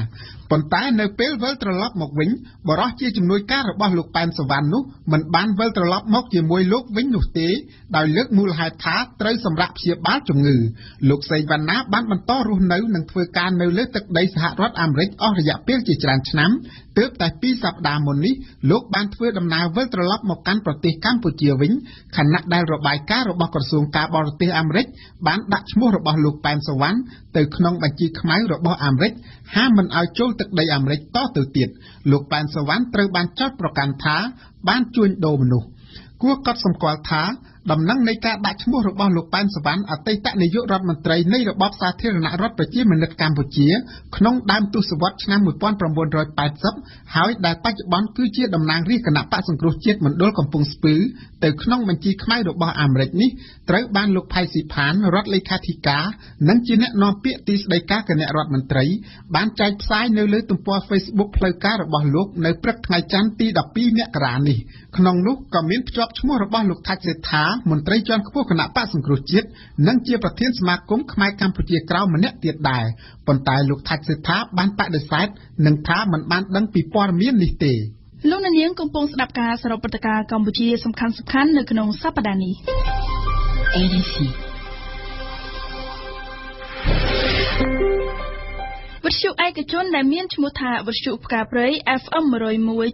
ប៉ុន្តែនៅពេលវិលត្រឡប់មកវិញបរិះជាជំនួយការរបស់លោកប៉ែនសវណ្ណនោះមិនបានវិលត្រឡប់មកជាមួយលោកវិញនោះទេដោយលើកមូលហេតុថាត្រូវសម្រាប់ព្យាបាលជំងឺលោកសេងវណ្ណាបានបន្តរស់នៅនិងធ្វើការនៅលើទឹកដីសហរដ្ឋអាមេរិកអស់រយៈពេលជាច្រើនឆ្នាំទើបតែ2សប្តាហ៍មុននេះលោកបានធ្វើដំណើរវិលត្រឡប់មកកាន់ប្រទេសកម្ពុជាវិញខណៈដែលរបាយការណ៍របស់ក្រសួងការបរទេសអាមេរិកបានដាក់ឈ្មោះរបស់លោកប៉ែនសវណ្ណទៅក្នុងបញ្ជីខ្មៅរបស់អាមេរិកហាមមិនឲ្យចូលទឹកដីអាមេរិកតទៅទៀតលោកប៉ែនសវណ្ណត្រូវបានចោទប្រកាន់ថាបានជួញដូរមនុស្សគួរកត់សម្គាល់ថា ដំណឹងនៃការដាក់ឈ្មោះរបស់លោកប៉ែនសវណ្ណអតីតនាយករដ្ឋមន្ត្រីនៃរបបសាធារណរដ្ឋប្រជាមានិតកម្ពុជាក្នុងដើមទសវត្សរ៍ឆ្នាំ 1980 ហើយដែលបច្ចុប្បន្នគឺជាតំណាងរាស្ត្រគណៈបក្សសង្គ្រោះជាតិមណ្ឌលកំពង់ស្ពឺទៅក្នុងបញ្ជីខ្មៅរបស់អាមេរិកនេះត្រូវបានលោកផៃស៊ីផានរដ្ឋលេខាធិការនិងជាអ្នកនាំពាក្យទីស្តីការគណៈរដ្ឋមន្ត្រីបានចែកផ្សាយនៅលើទំព័រ Facebook ផ្លូវការរបស់លោកនៅព្រឹកថ្ងៃច័ន្ទទី 12 មករានេះក្នុងនោះក៏មានភ្ជាប់ឈ្មោះរបស់លោកថាច់សេដ្ឋាមន្ត្រីជាន់ខ្ពស់គណៈបក្សសង្គ្រោះជាតិនិងជាប្រធានសមាគមខ្មែរកម្ពុជាក្រោមម្នាក់ទៀតដែរប៉ុន្តែលោកថាច់សេដ្ឋាបានបដិសេធនិងថាមិនបានដឹងពីព័ត៌មាននេះទេលោកនាងកំពុងស្ដាប់ការសរុបព្រឹត្តិការណ៍កម្ពុជាសំខាន់ៗនៅក្នុងសប្តាហ៍នេះ វិទ្យុឯកជនដែលមានឈ្មោះថាវិទ្យុផ្កាព្រៃ FM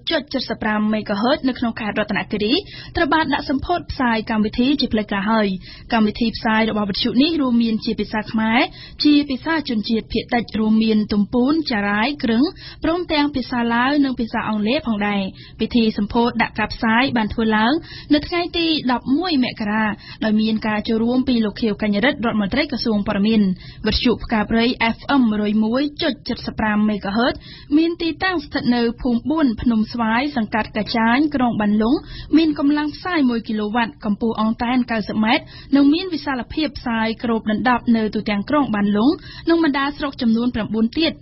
101.75 MHz នៅក្នុងខេត្តរតនគិរីត្រូវបានដាក់សម្ពោធផ្សាយកម្មវិធីជាផ្លូវការហើយកម្មវិធីផ្សាយរបស់វិទ្យុនេះរួមមានជាភាសាខ្មែរជាភាសាជនជាតិភាគតិចរួមមានទំពូនចារាយគ្រឹងព្រមទាំងភាសាឡាវនិងភាសាអង់គ្លេសផងដែរពិធីសម្ពោធដាក់ការផ្សាយបានធ្វើឡើងនៅថ្ងៃទី 11 មករាដោយមានការចូលរួមពីលោកខៀវកញ្ញរិទ្ធរដ្ឋមន្ត្រីក្រសួងព័ត៌មានវិទ្យុផ្កាព្រៃ FM 101.75 MHz មានទីតាំងស្ថិតនៅភូមិ4ភ្នំស្វាយសង្កាត់កាចាញក្រុងបានលុងមានកម្លាំងផ្សាយ1គីឡូវ៉ាត់កម្ពស់អង់តែន90ម៉ែត្រនិងមានវិសាលភាពផ្សាយគ្របដណ្ដប់នៅទូទាំងក្រុងបានលុងនិងបណ្ដាស្រុកចំនួន9ទៀត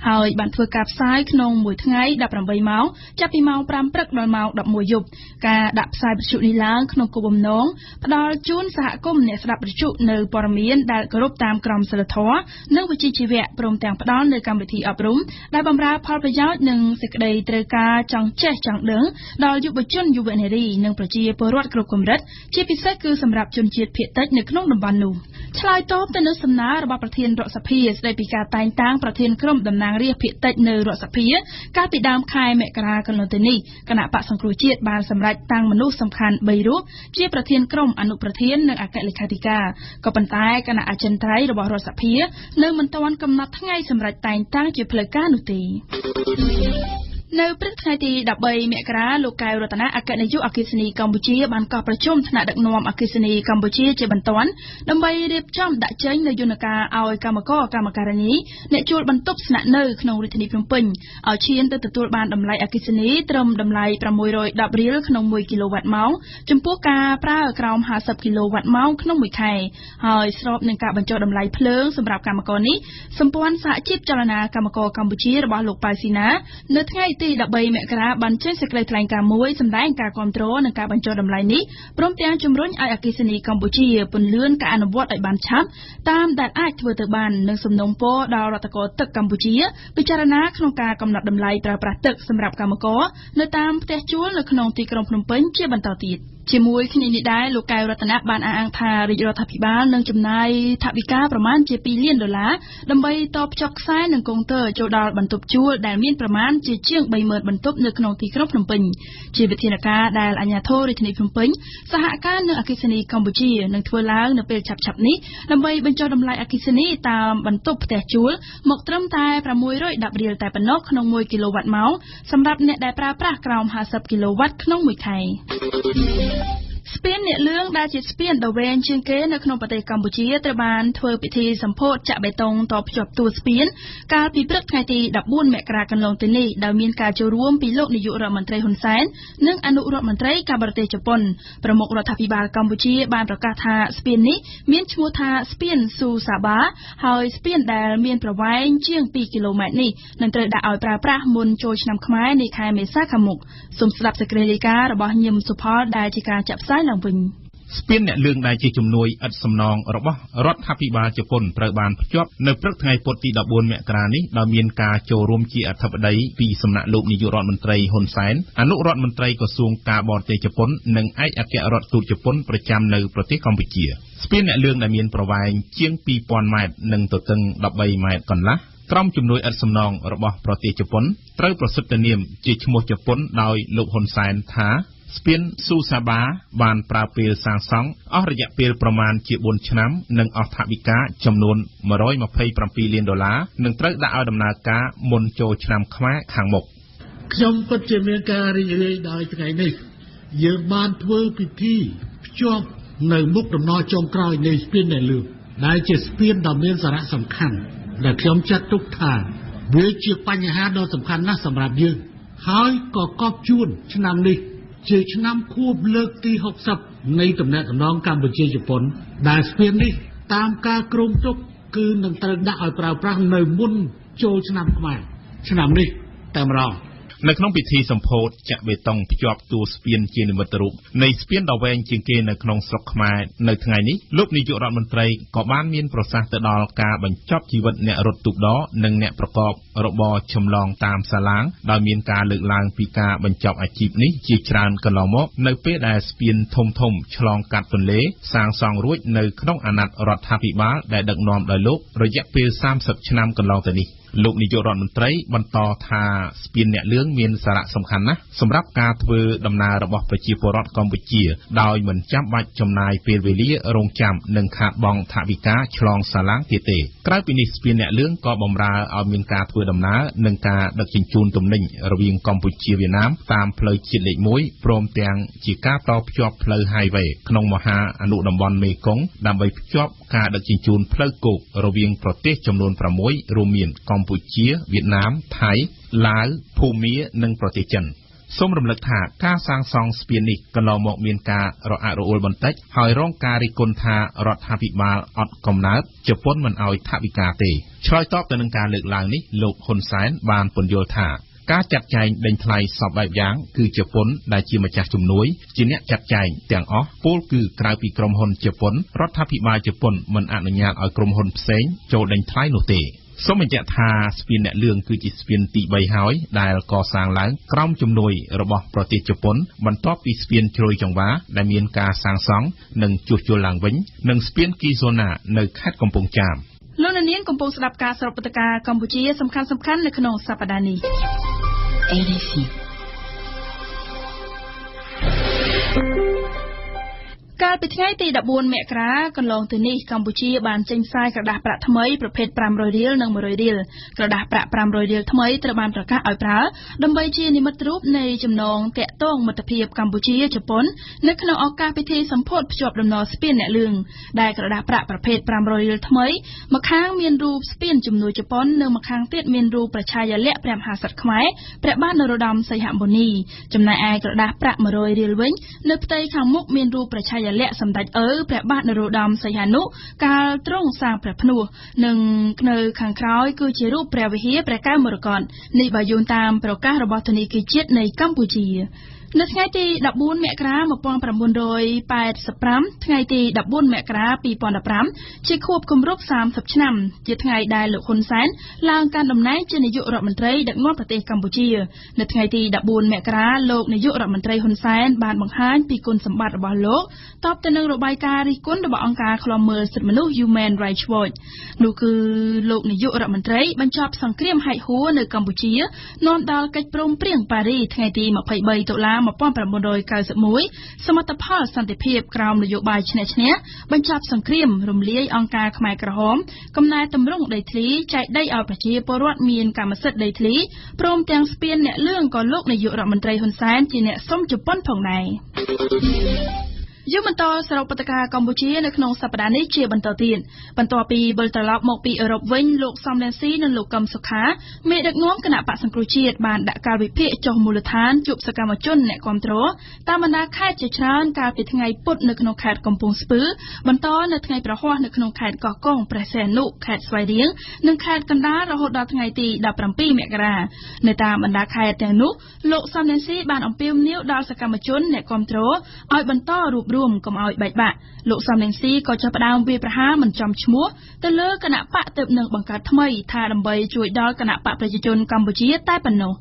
ហើយបានធ្វើការផ្សាយក្នុងមួយថ្ងៃ18ម៉ោងចាប់ពីម៉ោង5ព្រឹកដល់ម៉ោង11យប់ការដាក់ផ្សាយវិទ្យុនេះឡើងក្នុងគោលបំណងផ្ដល់ជូនសហគមន៍អ្នកស្ដាប់វិទ្យុនៅព័ត៌មានដែលគោរពតាមក្រមសីលធម៌និងវិជ្ជាជីវៈព្រមទាំងផ្ដល់នៅកម្មវិធីអប់រំដែលបម្រើផលប្រយោជន៍និងសេចក្តីត្រូវការចង់ចេះចង់ដឹងដល់យុវជនយុវនារីនិងប្រជាពលរដ្ឋគ្រប់កម្រិតជាពិសេសគឺសម្រាប់ជនជាតិភាគតិចនៅក្នុងតំបន់នោះឆ្លើយតបទៅនឹងសំណើរបស់ប្រធានរដ្ឋសភាស្តីពីការតែងតាំងប្រធានក្រុមតំណាងរាស្ត្រភាគតិចនៅរដ្ឋសភាកាលពីដើមខែមករាកន្លងទៅនេះគណៈបក្សសង្គ្រោះជាតិបានសម្រេចតាំងមនុស្សសំខាន់3រូបជាប្រធានក្រុមអនុប្រធាននិងអគ្គលេខាធិការក៏ប៉ុន្តែគណៈអចិន្ត្រៃយ៍របស់រដ្ឋសភានៅមិនទាន់កំណត់ថ្ងៃសម្រាប់តែងតាំងជាផ្លូវការនោះទេនៅព្រឹកថ្ងៃទី13មករាលោកកែវរតនាអគ្គនាយកអគ្គិសនីកម្ពុជាបានកោះប្រជុំថ្នាក់ដឹកនាំអគ្គិសនីកម្ពុជាជាបន្ទាន់ដើម្បីរៀបចំដាក់ចេញនូវយន្តការឲ្យកម្មករកម្មការិនីអ្នកជួលបន្ទប់ស្នាក់នៅក្នុងរាជធានីភ្នំពេញឲ្យឈានទៅទទួលបានតម្លៃអគ្គិសនីត្រឹមតម្លៃ610រៀលក្នុង1គីឡូវ៉ាត់ម៉ោងចំពោះការប្រើក្រោម50គីឡូវ៉ាត់ម៉ោងក្នុងមួយខែហើយស្របនឹងការបញ្ចុះតម្លៃភ្លើងសម្រាប់កម្មករនេះសម្ព័ន្ធសហជីពចលនាកម្មករកម្ពុជារបស់លោកប៉ៅស៊ីណានៅថ្ងៃទី13មករាបានចេញសេចក្តីថ្លែងការណ៍មួយសម្ដែងការគាំទ្រនឹងការបញ្ចុះតម្លៃនេះព្រមទាំងជំរុញឲ្យអគ្គិសនីកម្ពុជាពន្លឿនការអនុវត្តឲ្យបានឆាប់តាមដែលអាចធ្វើទៅបាននិងសំណូមពរដល់រដ្ឋាភិបាលទឹកកម្ពុជាពិចារណាក្នុងការកំណត់តម្លៃប្រើប្រាស់ទឹកសម្រាប់កម្មករនៅតាមផ្ទះជួលនៅក្នុងទីក្រុងភ្នំពេញជាបន្តទៀតជាមួយគ្នានេះដែរលោកកែវរតនាបានអះអាងថារាជរដ្ឋាភិបាលនឹងចំណាយថវិកាប្រមាណជា$2លានដើម្បីតភ្ជាប់ខ្សែនិងកុងទ័រចូលដល់បន្ទប់ជួលដែលមានប្រមាណជាជាង30,000បន្ទប់នៅក្នុងទីក្រុងភ្នំពេញជាវិធានការដែលអាជ្ញាធររាជធានីភ្នំពេញសហការនឹងអគ្គិសនីកម្ពុជានឹងធ្វើឡើងនៅពេលឆាប់ៗនេះដើម្បីបញ្ចុះតម្លៃអគ្គិសនីតាមបន្ទប់ផ្ទះជួលមកត្រឹមតែ610រៀលតែប៉ុណ្ណោះក្នុង1គីឡូវ៉ាត់ម៉ោងសម្រាប់អ្នកដែលប្រើប្រាស់ក្រោម50គីឡូវ៉ាត់ក្នុងមួយខែស្ពានអ្នកលឿងដែលជាស្ពានដ៏វែងជាងគេនៅក្នុងប្រទេសកម្ពុជាត្រូវបានធ្វើពិធីសម្ពោធចាក់បេតុងតភ្ជាប់តួស្ពានកាលពីព្រឹកថ្ងៃទី14មករាកន្លងទៅនេះដោយមានការចូលរួមពីលោកនាយករដ្ឋមន្ត្រីហ៊ុនសែននិងអនុរដ្ឋមន្ត្រីការបរទេសជប៉ុនប្រមុខរដ្ឋាភិបាលកម្ពុជាបានប្រកាសថាស្ពាននេះមានឈ្មោះថាស្ពានស៊ូសាបាហើយស្ពានដែលមានប្រវែងជាង2គីឡូម៉ែត្រនេះនឹងត្រូវដាក់ឲ្យប្រើប្រាស់មុនចូលឆ្នាំខ្មែរនៃខែមេសាខាងមុខសូមស្ដាប់សេចក្តីរាយការណ៍របស់ញឹមសុផលដែលជាការចាក់ផ្សាយឡើងវិញស្ពានអ្នកលឿងដែលជាជំនួយឥតសំណងរបស់រដ្ឋាភិបាលជប៉ុនត្រូវបានភ្ជាប់នៅព្រឹកថ្ងៃពុធទី14មករានេះដោយមានការចូលរួមជាអធិបតីពីសំណាក់លោកនាយករដ្ឋមន្ត្រីហ៊ុនសែនអនុរដ្ឋមន្ត្រីក្រសួងការបរទេសជប៉ុននិងឯកអគ្គរដ្ឋទូតជប៉ុនប្រចាំនៅប្រទេសកម្ពុជាស្ពានអ្នកលឿងដែលមានប្រវែងជាង2000ម៉ែត្រនិងទទឹង13ម៉ែត្រកន្លះក្រុមជំនួយឥតសំណងរបស់ប្រទេសជប៉ុនត្រូវប្រសិទ្ធនាមជាឈ្មោះជប៉ុនដោយលោកហ៊ុនសែនថាស្ពានស៊ូសាបាបានប្រើពេលសាងសង់អស់រយៈពេលប្រមាណជា4ឆ្នាំនិងអស់ថវិកាចំនួន$127លាននិងត្រូវដាក់ឲ្យដំណើរការមុនចូលឆ្នាំខ្មែរខាងមុខខ្ញុំពិតជាមានការរីករាយដោយថ្ងៃនេះយើងបានធ្វើពិធីភ្ជាប់ នៅមុខដំណើរចុងក្រោយនៃស្ពានអ្នកលឿងដែលជាស្ពានដ៏មានសារៈសំខាន់ដែលខ្ញុំចាត់ទុកថាវាជាបញ្ហាដ៏សំខាន់ណាស់សម្រាប់យើងហើយក៏កប់ជួនឆ្នាំនេះជាឆ្នាំខួបលើកទី60នៃទំនាក់ទំនងកម្ពុជាជប៉ុនដែលស្ពាននេះតាមការគ្រោងទុកគឺនឹងត្រូវដាក់ឲ្យប្រើប្រាស់នៅមុនចូលឆ្នាំខ្មែរឆ្នាំនេះតែម្ដង នៅក្នុងពិធីសម្ពោធចាក់បេតុងភ្ជាប់តួស្ពានជានិមិត្តរូបនៃស្ពានដ៏វែងជាងគេនៅក្នុងស្រុកខ្មែរនៅថ្ងៃនេះលោកនាយករដ្ឋមន្ត្រីក៏បានមានប្រសាសន៍ទៅដល់ការបញ្ចប់ជីវិតអ្នករត់ទូកដរនិងអ្នកប្រកបរបរចម្លងតាមសាឡាងដោយមានការលើកឡើងពីការបញ្ចប់អាជីពនេះជាច្រើនកន្លងមកនៅពេលដែលស្ពានធំៗឆ្លងកាត់ទន្លេសាងសង់រួចនៅក្នុងអាណត្តិរដ្ឋាភិបាលដែលដឹកនាំដោយលោករយៈពេល30ឆ្នាំកន្លងទៅនេះ លោកនាយករដ្ឋមន្ត្រីបន្តថាស្ពានអ្នកលឿងមានសារៈសំខាន់ណាស់សម្រាប់ការធ្វើដំណើររបស់ប្រជាពលរដ្ឋកម្ពុជាដោយមិនចាំបាច់ចំណាយពេលវេលារងចាំនិងខាតបង់ថវិកាឆ្លងសាឡាងទៀតទេក្រៅពីនេះស្ពានអ្នកលឿងក៏បម្រើឲ្យមានការធ្វើដំណើរនិងការដឹកជញ្ជូនទំនិញរវាងកម្ពុជាវៀតណាមតាមផ្លូវជាតិលេខ 1 ព្រមទាំងជាការតភ្ជាប់ផ្លូវ highway ក្នុងមហាអនុតំបន់មេគង្គដើម្បីភ្ជាប់ការដឹកជញ្ជូនផ្លូវគោករវាងប្រទេសចំនួន 6 រួមមានកម្ពុជាវៀតណាមថៃឡាវភូមានិងប្រទេសចិនសូមរំលឹកថាការសាងសង់ស្ពាននេះកន្លងមកមានការរអាក់រអួលបន្តិចហើយរងការរិះគន់ថារដ្ឋាភិបាលអត់កំណើតជប៉ុនមិនអោយថវិកាទេឆ្លើយតបទៅនឹងការលើកឡើងនេះលោកហ៊ុនសែនបានពន្យល់ថាការចាត់ចែងដេញថ្លៃសពបែបយ៉ាងគឺជប៉ុនដែលជាម្ចាស់ជំនួយជាអ្នកចាត់ចែងទាំងអស់ពលគឺក្រៅពីក្រុមហ៊ុនជប៉ុនរដ្ឋាភិបាលជប៉ុនមិនអនុញ្ញាតឲ្យក្រុមហ៊ុនផ្សេងចូលដេញថ្លៃនោះទេសូមបញ្ជាក់ថាស្ពានអ្នកលឿងគឺជាស្ពានទី3ហើយដែលកសាងឡើងក្រោមជំនួយរបស់ប្រទេសជប៉ុនបន្ទាប់ពីស្ពានជ្រោយចង្វាដែលមានការសាងសង់និងជួសជុលឡើងវិញនិងស្ពានគីហ្សូណានៅខេត្តកំពង់ចាម លោកនាងកំពុងស្ដាប់ការសរុបព្រឹត្តិការណ៍កម្ពុជាសំខាន់ៗនៅក្នុងសប្តាហ៍នេះ RFI កាលពីថ្ងៃទី14មករាកន្លងទៅនេះកម្ពុជាបានចេញផ្សាយក្រដាសប្រាក់ថ្មីប្រភេទ500រៀលនិង100រៀលក្រដាសប្រាក់500រៀលថ្មីត្រូវបានប្រកាសឲ្យប្រើដើម្បីជានិមិត្តរូបនៃចំណងតាក់ទងមិត្តភាពកម្ពុជាជប៉ុននៅក្នុងឱកាសពិធីសម្ពោធភ្ជាប់ដំណើរស្ពានអ្នកលឿងដែលក្រដាសប្រាក់ប្រភេទ500រៀលថ្មីម្ខាងមានរូបស្ពានជំនួយជប៉ុននិងម្ខាងទៀតមានរូបប្រជាយល័ក្ខព្រះមហាក្សត្រខ្មែរព្រះបាទនរោត្តមសីហមុនីចំណែកឯក្រដាសប្រាក់100រៀលវិញនៅផ្ទៃខាងមុខមានរូបប្រជាយល័ក្ខសម្ដេចឪព្រះបាទនរោត្តមសីហនុកាលទ្រង់សាងព្រះភ្នោះនិងនៅខាងក្រោយគឺជារូបព្រះវិហារព្រះកែវមរកតនេះបើយោងតាមប្រកាសរបស់ធនាគារជាតិនៃកម្ពុជានៅថ្ងៃទី14មករា1985ថ្ងៃទី14មករា2015ជាខួបគម្រប់30ឆ្នាំជាថ្ងៃដែលលោកហ៊ុនសែនឡើងកាន់តំណែងជានាយករដ្ឋមន្ត្រីដឹកនាំប្រទេសកម្ពុជានៅថ្ងៃទី14មករាលោកនាយករដ្ឋមន្ត្រីហ៊ុនសែនបានបង្ហាញពីគុណសម្បត្តិរបស់លោកតបទៅនឹងរបាយការណ៍រិះគន់របស់អង្គការឃ្លាំមើលសិទ្ធិមនុស្ស Human Rights Watch នោះគឺលោកនាយករដ្ឋមន្ត្រីបញ្ចប់សង្គ្រាមហែកហួរនៅកម្ពុជានាំដល់កិច្ចព្រមព្រៀងប៉ារីថ្ងៃទី23តុលា1991សមិទ្ធផលសន្តិភាពក្រោមនយោបាយឈ្នះឈ្នះបញ្ចប់សង្គ្រាមរំលាយអង្គការខ្មែរក្រហមកំណែតម្រង់ដីធ្លីចែកដីឲ្យប្រជាពលរដ្ឋមានកម្មសិទ្ធិដីធ្លីព្រមទាំងស្ពានអ្នកលឿងក៏លោកនាយករដ្ឋមន្ត្រីហ៊ុនសែនជាអ្នកសុំជប៉ុនផងដែរយើងបន្តសរុបព្រឹត្តិការណ៍កម្ពុជានៅក្នុងសប្តាហ៍នេះជាបន្តទៀតបន្ទាប់ពីវិលត្រឡប់មកពីអឺរ៉ុបវិញលោកសំរងស៊ីនិងលោកកឹមសុខាមេដឹកនាំគណៈបកសង្គ្រោះជាតិបានដាក់កាលវិភាគចុះមូលដ្ឋានជួបសកម្មជនអ្នកគាំទ្រតាមបណ្ដាខេត្តជាច្រើនកាលពីថ្ងៃពុធនៅក្នុងខេត្តកំពង់ស្ពឺបន្តនៅថ្ងៃប្រហ័សនៅក្នុងខេត្តកោះកុងព្រះសីហនុខេត្តស្វាយរៀងនិងខេត្តកណ្ដាលរហូតដល់ថ្ងៃទី17មករានៅតាមបណ្ដាខេត្តទាំងនោះលោកសំរងស៊ីបានអំពាវនាវដល់សកម្មជនអ្នកគាំទ្រឲ្យបន្តរួបរวมកុំឲ្យបែកបាក់លោកសំរងស៊ីក៏ចាប់ផ្ដើមវាយប្រហារមិនចំឈ្មោះទៅលើគណៈបកទើបនឹងបង្កើតថ្មីថាដើម្បីជួយដល់គណៈបកប្រជាជនកម្ពុជាតែប៉ុណ្ណោះ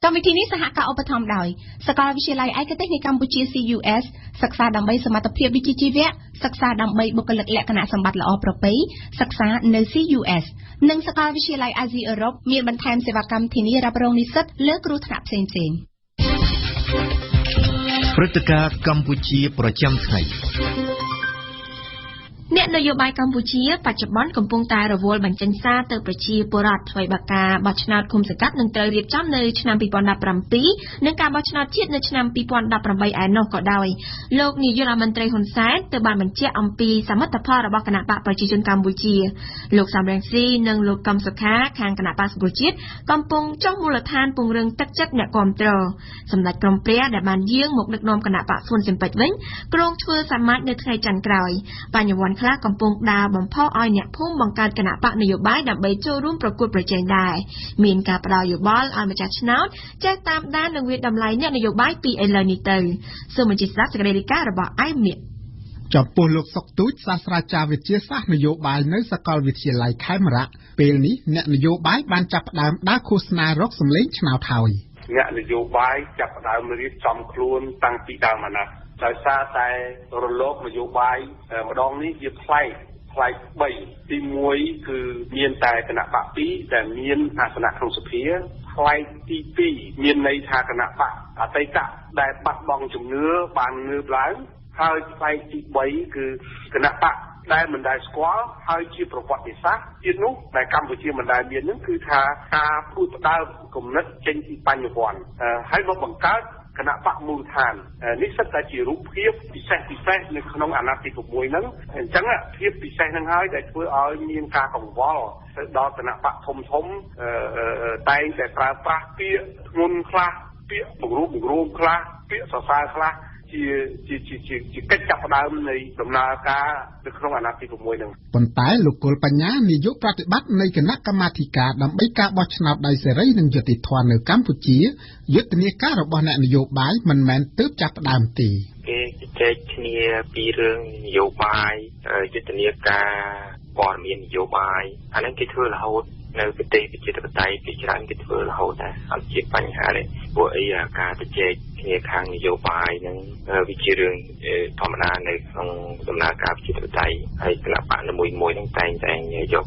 កម្មវិធីនេះសហការឧបត្ថម្ភដោយសាកលវិទ្យាល័យឯកទេសនៃកម្ពុជា CUS សិក្សាដើម្បីសមត្ថភាពវិជ្ជាជីវៈសិក្សាដើម្បីបុគ្គលិកលក្ខណៈសម្បត្តិល្អប្រពៃសិក្សានៅ CUS និងសាកលវិទ្យាល័យអាស៊ីអឺរ៉ុបមានបន្ថែមសេវាកម្មធានារ៉ាប់រងនិស្សិតលើគ្រោះថ្នាក់ផ្សេងៗព្រឹត្តិការណ៍កម្ពុជាប្រចាំថ្ងៃ អ្នកនយោបាយកម្ពុជាបច្ចុប្បន្នកំពុងតែរវល់បញ្ចេញសារទៅប្រជាពលរដ្ឋថ្មីបើការបោះឆ្នោតឃុំសង្កាត់នឹងត្រូវរៀបចំនៅឆ្នាំ2017និងការបោះឆ្នោតជាតិនៅឆ្នាំ2018ឯណោះក៏ដោយលោកនាយករដ្ឋមន្ត្រីហ៊ុនសែនទៅបានបញ្ជាក់អំពីសមិទ្ធផលរបស់គណៈបកប្រជាជនកម្ពុជាលោកសំរងស៊ីនិងលោកកឹមសុខាខាងគណៈបកសង្គ្រោះជាតិកំពុងចុះមូលដ្ឋានពង្រឹងទឹកចិត្តអ្នកគាំទ្រសម្ដេចក្រមព្រះដែលបានយាងមកដឹកនាំគណៈបកហ៊ុនស៊ិនពេជ្រវិញគ្រោងធ្វើសមាជនៅថ្ងៃច័ន្ទក្រោយបញ្ញវន្តខ្លះកំពុងដើរបំផុសឲ្យអ្នកភូមិបង្កើតគណៈបកនយោបាយដើម្បីចូលរួមប្រកួតប្រជែងដែរមានការផ្ដល់យោបល់ឲ្យម្ចាស់ឆ្នោតចេះតាមដាននិងវិតម្លៃអ្នកនយោបាយពីឥឡូវនេះទៅសូមអញ្ជើញស្ដាប់សេចក្តីរាយការណ៍របស់ឯមៀកចំពោះលោកសុកទូចសាស្ត្រាចារ្យវិទ្យាសាស្ត្រនយោបាយនៅសាកលវិទ្យាល័យខេមរៈពេលនេះអ្នកនយោបាយបានចាប់ផ្ដើមដើរឃោសនារកសម្លេងឆ្នោតហើយអ្នកនយោបាយចាប់ផ្ដើមរៀបចំខ្លួនតាំងពីដើមមកណាដោយសារតែរលកនយោបាយម្ដងនេះវាផ្លែក3ទី1គឺមានតែគណៈបក2ដែលមានអាសនៈក្នុងសភាផ្លែកទី2មានន័យថាគណៈបកអតីតដែលបាត់បង់ជំនឿបានងើបឡើងហើយផ្លែកទី3គឺគណៈបកដែលមិនដែលស្គាល់ហើយជាប្រវត្តិសាស្ត្រទៀតនោះដែលកម្ពុជាមិនដែលមាននឹងគឺថាការផ្ដួចផ្ដើមគំនិតចេញពីបញ្ញវន្តហើយមកបង្កើតគណៈបកមូលដ្ឋាននេះសិតតែជារូបភាពពិសេសនៅក្នុងអាណត្តិទី6ហ្នឹងអញ្ចឹងភាពពិសេសហ្នឹងហើយដែលធ្វើឲ្យមានការកង្វល់ទៅដល់គណៈបកធំតែងតែប្រើប្រាស់ពាក្យធ្ងន់ខ្លះពាក្យបង្រួមខ្លះពាក្យសរសើរខ្លះជាកិច្ចចាប់ផ្ដើមនៃដំណើរការនៅក្នុងអាណត្តិទី6ហ្នឹងប៉ុន្តែលោកគុលបញ្ញានាយកប្រតិបត្តិនៃគណៈកម្មាធិការដើម្បីការបោះឆ្នោតដោយសេរីនិងយុត្តិធម៌នៅកម្ពុជាយុទ្ធនាការរបស់អ្នកនយោបាយមិនមែនទើបចាប់ផ្ដើមទេគេជជែកគ្នាពីរឿងនយោបាយយុទ្ធនាការព័ត៌មាននយោបាយអាហ្នឹងគេធ្វើរហូតនៅប្រទេសប្រជាធិបតេយ្យពីច្រើនគេធ្វើរហូតដែរអត់ជាបញ្ហាទេព្រោះអីការជជែកគ្នាខាងនយោបាយហ្នឹងវាជារឿងធម្មតានៅក្នុងដំណើរការប្រជាធិបតេយ្យហើយគណៈបកមួយហ្នឹងតែងយក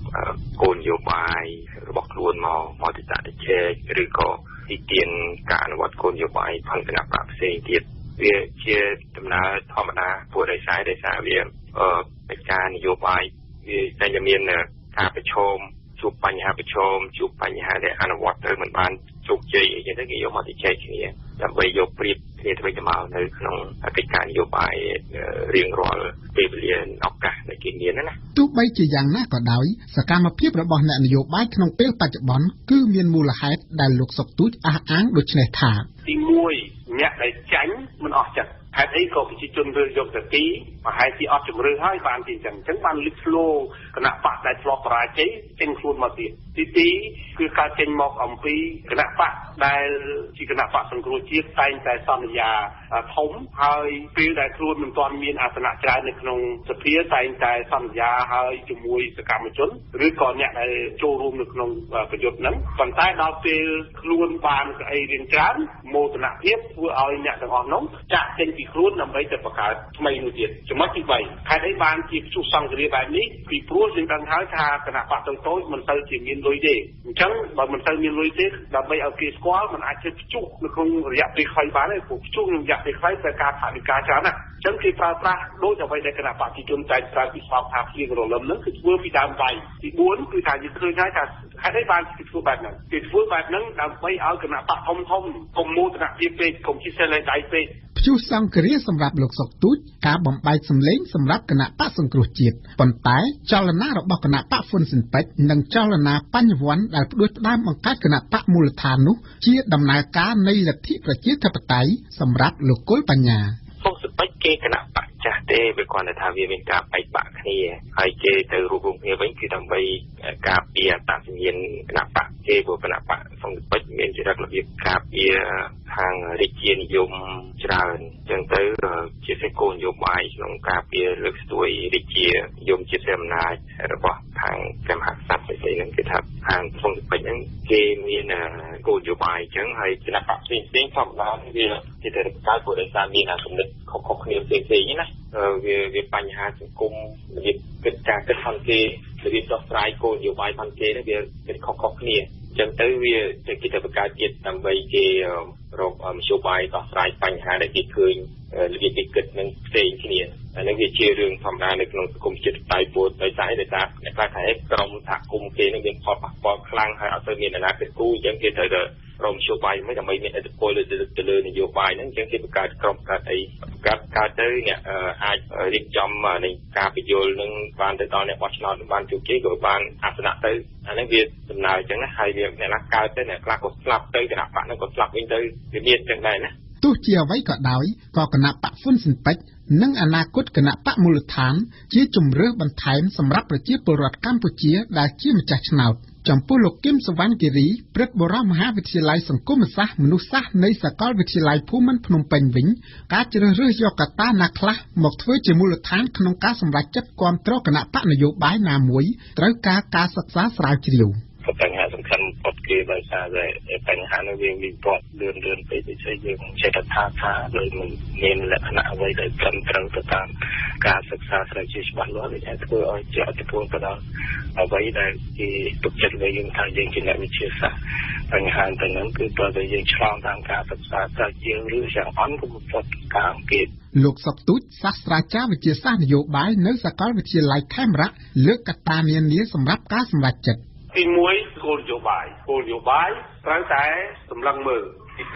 គោលនយោបាយរបស់ខ្លួនមកទៅជជែកឬក៏ទីទានការអនុវត្តគោលនយោបាយផងគណៈបកផ្សេងទៀតវាជាដំណើរធម្មតាព្រោះដោយសារវាកិច្ចការនយោបាយវាតែមានការប្រឈមជួបបញ្ហាប្រឈមជួបបញ្ហាដែលអនុវត្តទៅមិនបានជោគជ័យអីចឹងទៅគេយកមកជជែកគ្នាដើម្បីយកប្រៀបគ្នាទៅវិញទៅមកនៅក្នុងកិច្ចការនយោបាយរៀងរាល់ពេលវេលាឱកាសដែលគេមានណាទោះបីជាយ៉ាងណាក៏ដោយសកម្មភាពរបស់អ្នកនយោបាយក្នុងពេលបច្ចុប្បន្នគឺមានមូលហេតុដែលលោកសុកទូចអះអាងដូចនេះថាទី1អ្នកដែលចាញ់មិនអស់ចិត្តហេតុអីក៏ប្រជាជនរើសយកទៅទីប្រហែលជាអត់ជំរឿហើយបានជាអញ្ចឹងបានលិចធ្លោគណៈបកដែលធ្លាប់បរាជ័យចេញខ្លួនមកទៀតទី2គឺការចេញមកអំពីគណៈបកដែលជាគណៈបកសង្គ្រោះជាតិតែងតែសន្យាធំហើយពេលដែលខ្លួនមិនទាន់មានអាសនៈច្រើននៅក្នុងសភាតែងតែសន្យាហើយជាមួយសកម្មជនឬក៏អ្នកដែលចូលរួមនៅក្នុងប្រយុទ្ធហ្នឹងប៉ុន្តែដល់ពេលខ្លួនបានស្អីរៀងច្រើនមោទនភាពធ្វើឲ្យអ្នកទាំងអស់នោះចាក់ចេញពីខ្លួនដើម្បីទៅបង្កើតថ្មីមួយទៀតចំណុចទី3ហេតុអីបានជាព្យុះសង្គ្រាមបែបនេះពីព្រោះយើងដឹងហើយថាគណៈបកតូចមិនទៅជាមានលុយទេអញ្ចឹងបើមិនទៅមានលុយទេដើម្បីឲ្យគេស្គាល់មិនអាចធ្វើព្យុះនៅក្នុងរយៈពេលខ្លីបានទេព្រោះព្យុះក្នុងរយៈពេលខ្លីត្រូវការថវិកាច្រើនណាស់អញ្ចឹងគេប្រើប្រាស់ដូចអ្វីដែលគណៈបកប្រជាជនតែងប្រើពីស្បថាភ្លៀងរលឹមហ្នឹងគឺធ្វើពីដើមបាយទី4គឺថាយើងឃើញហើយថាហេតុអីបានគេធ្វើបែបហ្នឹងគេធ្វើបែបហ្នឹងដើម្បីឲ្យគណៈបកធំកុំមោទនភាពពេកកុំជាសេលេដៃពេកព្យុះសង្គ្រាមសម្រាប់លោកសុកទូចការបំបែកសម្លេងសម្រាប់គណៈបកសង្គ្រោះជាតិប៉ុន្តែចលនារបស់គណៈបកហ៊ុនស៊ិនពេជ្រនិងចលនាបញ្ញវន្តដែលផ្ដួចផ្ដើមបង្កើតគណៈបកមូលដ្ឋាននោះជាដំណើរការនៃលទ្ធិប្រជាធិបតេយ្យសម្រាប់លោកគុលបញ្ញាហ៊ុនស៊ិនពេជ្រគេគណៈបកចាស់ទេវាគ្រាន់តែថាវាមានការបែកបាក់គ្នាហើយគេទៅរួបរวมគ្នាវិញគឺដើម្បីការពារអត្តសញ្ញាណគណៈបកគេព្រោះគណៈបកសង្គ្រោះពេជ្រមានចរិតរបៀបការពារខាងរាជានិយមច្រើនចឹងទៅជាសេចក្ដីនយោបាយក្នុងការពារលើកស្ទួយរាជានិយមជាអំណាចរបស់ខាងកម្មហាក់ស័ព្ទផ្សេងហ្នឹងគឺថាខាងសង្គ្រោះពេជ្រហ្នឹងគេមានគោលនយោបាយចឹងហើយគណៈបកផ្សេងធម្មតាវាជាតែការព្រោះដោយសារមានគំនិតខុសគ្នាផ្សេងណាវាបញ្ហាសង្គមរបៀបគិតការគិតផងគេរបៀបដោះស្រាយគោលនយោបាយផងគេវាខុសគ្នាអញ្ចឹងទៅវាតែគេទៅបង្កើតទៀតដើម្បីគេរកមធ្យោបាយដោះស្រាយបញ្ហាដែលគេឃើញរបៀបគេគិតនឹងផ្សេងគ្នា អានេះវាជារឿងធម្មតានៅក្នុងសង្គមជាតិតៃពួរដោយសារតែអ្នកខ្លះថាក្រុមសហគមន៍គេនឹងមានផលប៉ះពាល់ខ្លាំងហើយអត់ទៅមានអនាគតគូអញ្ចឹងគេត្រូវតែរំយោបាយមិនដើម្បីមានឥទ្ធិពលទៅលើនយោបាយហ្នឹងអញ្ចឹងគេបង្កើតក្រុមកើតអីកើតទៅអ្នកអាចរៀបចំនៃការពយល់នឹងបានទៅដល់អ្នកបោះឆ្នោតបានជោគជ័យក៏បានអាសនៈទៅអានេះវាដំណើរអញ្ចឹងណាហើយវាអ្នកណាកើតទៅអ្នកខ្លះក៏ស្លាប់ទៅគណៈបកហ្នឹងក៏ស្លាប់វិញទៅវាមានអញ្ចឹងដែរណាទោះជាអ្វីក៏ដោយក៏គណៈបកហ៊ុនស៊ិនប៉ិចនិងអនាគតគណៈបកមូលដ្ឋានជាជំរើសបន្ថែមសម្រាប់ប្រជាពលរដ្ឋកម្ពុជាដែលជាម្ចាស់ឆ្នោតចំពោះលោកគឹមសុវណ្ណគិរីព្រឹទ្ធបុរសមហាវិទ្យាល័យសង្គមសាស្ត្រមនុស្សសាស្ត្រនៃសាកលវិទ្យាល័យភូមិន្ទភ្នំពេញវិញការជ្រើសរើសយកកត្តាណាខ្លះមកធ្វើជាមូលដ្ឋានក្នុងការសម្រេចចិត្តគាំទ្រគណៈបកនយោបាយណាមួយត្រូវការសិក្សាស្រាវជ្រាវបញ្ហាសំខាន់បំផុតគឺដោយសារតែបញ្ហានោះវាមានពណ៌លឿនពេកដូចជាយើងចេះតែថាដោយមិនមានលក្ខណៈអ្វីដែលត្រឹមត្រូវទៅតាមការសិក្សាស្រាវជ្រាវច្បាស់លាស់វាអាចធ្វើឲ្យជាអតិពលទៅដល់អ្វីដែលគេទុកចិត្តលើយើងថាយើងជាអ្នកវិទ្យាសាស្ត្របញ្ហាទាំងនោះគឺព្រោះតែយើងឆ្លងតាមការសិក្សាស្រាវជ្រាវឬយ៉ាងអន់ក៏បំផុតការអង្កេតលោកសុកទូចសាស្ត្រាចារ្យវិទ្យាសាស្ត្រនយោបាយនៅសាកលវិទ្យាល័យខេមរៈលើកកត្តានានាសម្រាប់ការសម្រេចចិត្តទី1គោលនយោបាយត្រូវតែសម្លឹងមើល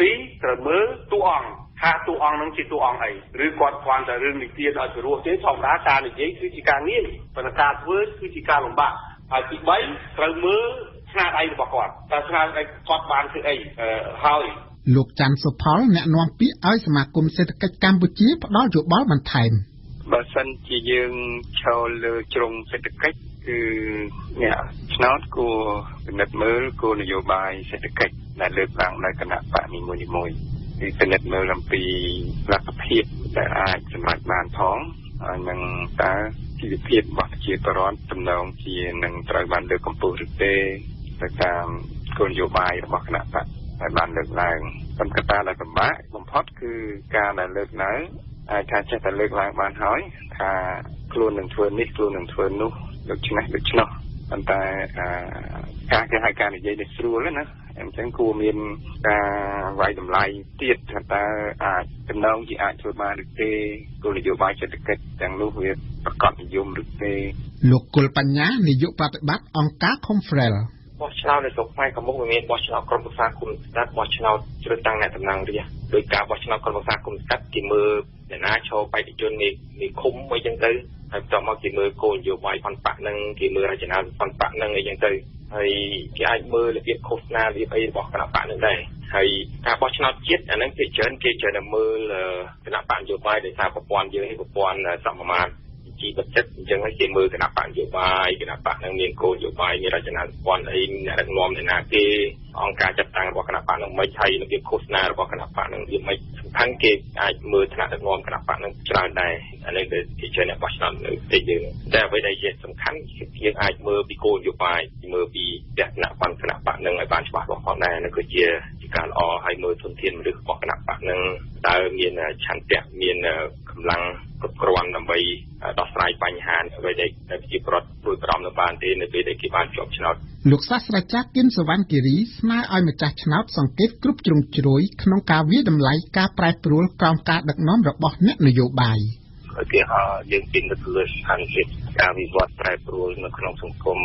ទី2ត្រូវមើលតួអង្គថាតួអង្គនឹងជាតួអង្គអីឬគាត់គ្រាន់តែរឿងនិទានឲ្យព្រោះទេធម្មតាការនិយាយគឺជាការងាយប៉ុន្តែការធ្វើគឺជាការលំបាកហើយទី3ត្រូវមើលស្នាដៃរបស់គាត់តើស្នាដៃគាត់បានធ្វើអីហើយលោកច័ន្ទសុផលអ្នកនាំពាក្យឲ្យសមាគមសេដ្ឋកិច្ចកម្ពុជាផ្ដល់យោបល់បន្ថែមបើសិនជាយើងឈរលើជ្រុងសេដ្ឋកិច្ចគឺអ្នកឆ្នោតគួរពិនិត្យមើលគោលនយោបាយសេដ្ឋកិច្ចដែលលើកឡើងដោយគណៈបកនីមួយៗគឺពិនិត្យមើលអំពីលទ្ធភាពដែលអាចសម្រេចបានផងហើយនឹងតើជីវភាពរបស់ប្រជាពលរដ្ឋទំនងជានឹងត្រូវបានលើកកម្ពស់ឬទេទៅតាមគោលនយោបាយរបស់គណៈបកដែលបានលើកឡើងប៉ុន្តែកត្តាដែលពិបាកបំផុតគឺការដែលលើកឡើងអាចថាចេះតែលើកឡើងបានហើយថាខ្លួននឹងធ្វើនេះខ្លួននឹងធ្វើនោះដូច្នេះប៉ុន្តែការគេឲ្យការនិយាយនេះស្រួលណាអញ្ចឹងគួរមានការវាយតម្លៃទៀតថាតើអាចចំណងជាអាចធ្វើបានឬទេគោលនយោបាយសេដ្ឋកិច្ចទាំងនោះវាប្រកបនិយមឬទេលោកគុលបញ្ញានាយកប្រតិបត្តិអង្គការ Confrel បោះឆ្នោតនៅស្រុកខ្មែរក៏មកមានបោះឆ្នោតក្រុមប្រឹក្សាគុំស្ដាប់បោះឆ្នោតជ្រើសតាំងអ្នកតំណាងរាស្ត្រដោយការបោះឆ្នោតក្រុមប្រឹក្សាគុំស្ដាប់គេមើលអ្នកណាឈរបេក្ខជននៃឃុំអីចឹងទៅហើយបន្តមកគេមើលគោលនយោបាយផនបកនឹងគេមើលរចនាផនបកនឹងអីចឹងទៅហើយគេអាចមើលរបៀបឃោសនារបៀបអីរបស់គណៈបកនឹងដែរហើយការបោះឆ្នោតជាតិអាហ្នឹងគេច្រើនតែមើលគណៈបកនយោបាយដោយសារប្រព័ន្ធយើងនេះប្រព័ន្ធសមាមាត្រជីវចិត្តអញ្ចឹងគេមើលគណៈបកនយោបាយគណៈបកនឹងមានគោលនយោបាយមានរចនាសម្ព័ន្ធអីអ្នកដឹកនាំអ្នកណាគេអង្គការចាត់តាំងរបស់គណៈបកនឹងមិនហើយរបៀបឃោសនារបស់គណៈបកនឹងវាមិនសំខាន់គេអាចមើលថ្នាក់ដឹកនាំគណៈបកនឹងច្រើនដែរអានេះគេជាអ្នកបោះឆ្នោតនៅប្រទេសយើងតែអ្វីដែលជាសំខាន់គឺយើងអាចមើលពីគោលនយោបាយមើលពីលក្ខណៈគណៈបកនឹងឲ្យបានច្បាស់លាស់ផងដែរនេះគឺជាការល្អហើយមើលធនធានមនុស្សរបស់គណៈបកនឹងតើមានឆន្ទៈមានកម្លាំងគ្រប់គ្រាន់ដើម្បីដោះស្រាយបញ្ហាអ្វីដែលប្រជាពលរដ្ឋព្រួយបារម្ភនៅបានទេនៅពេលដែលគេបានជាប់ឆ្នោតលោកសាស្ត្រាចារ្យគឹមសុវណ្ណគិរីស្នើឲ្យម្ចាស់ឆ្នោតសង្កេតគ្រប់ជ្រុងជ្រោយក្នុងការវាយតម្លៃការប្រែប្រួលក្រោមការដឹកនាំរបស់អ្នកនយោបាយគេយើងពិនិត្យលើស្ថានភាពការវិវត្តប្រែប្រួលនៅក្នុងសង្គម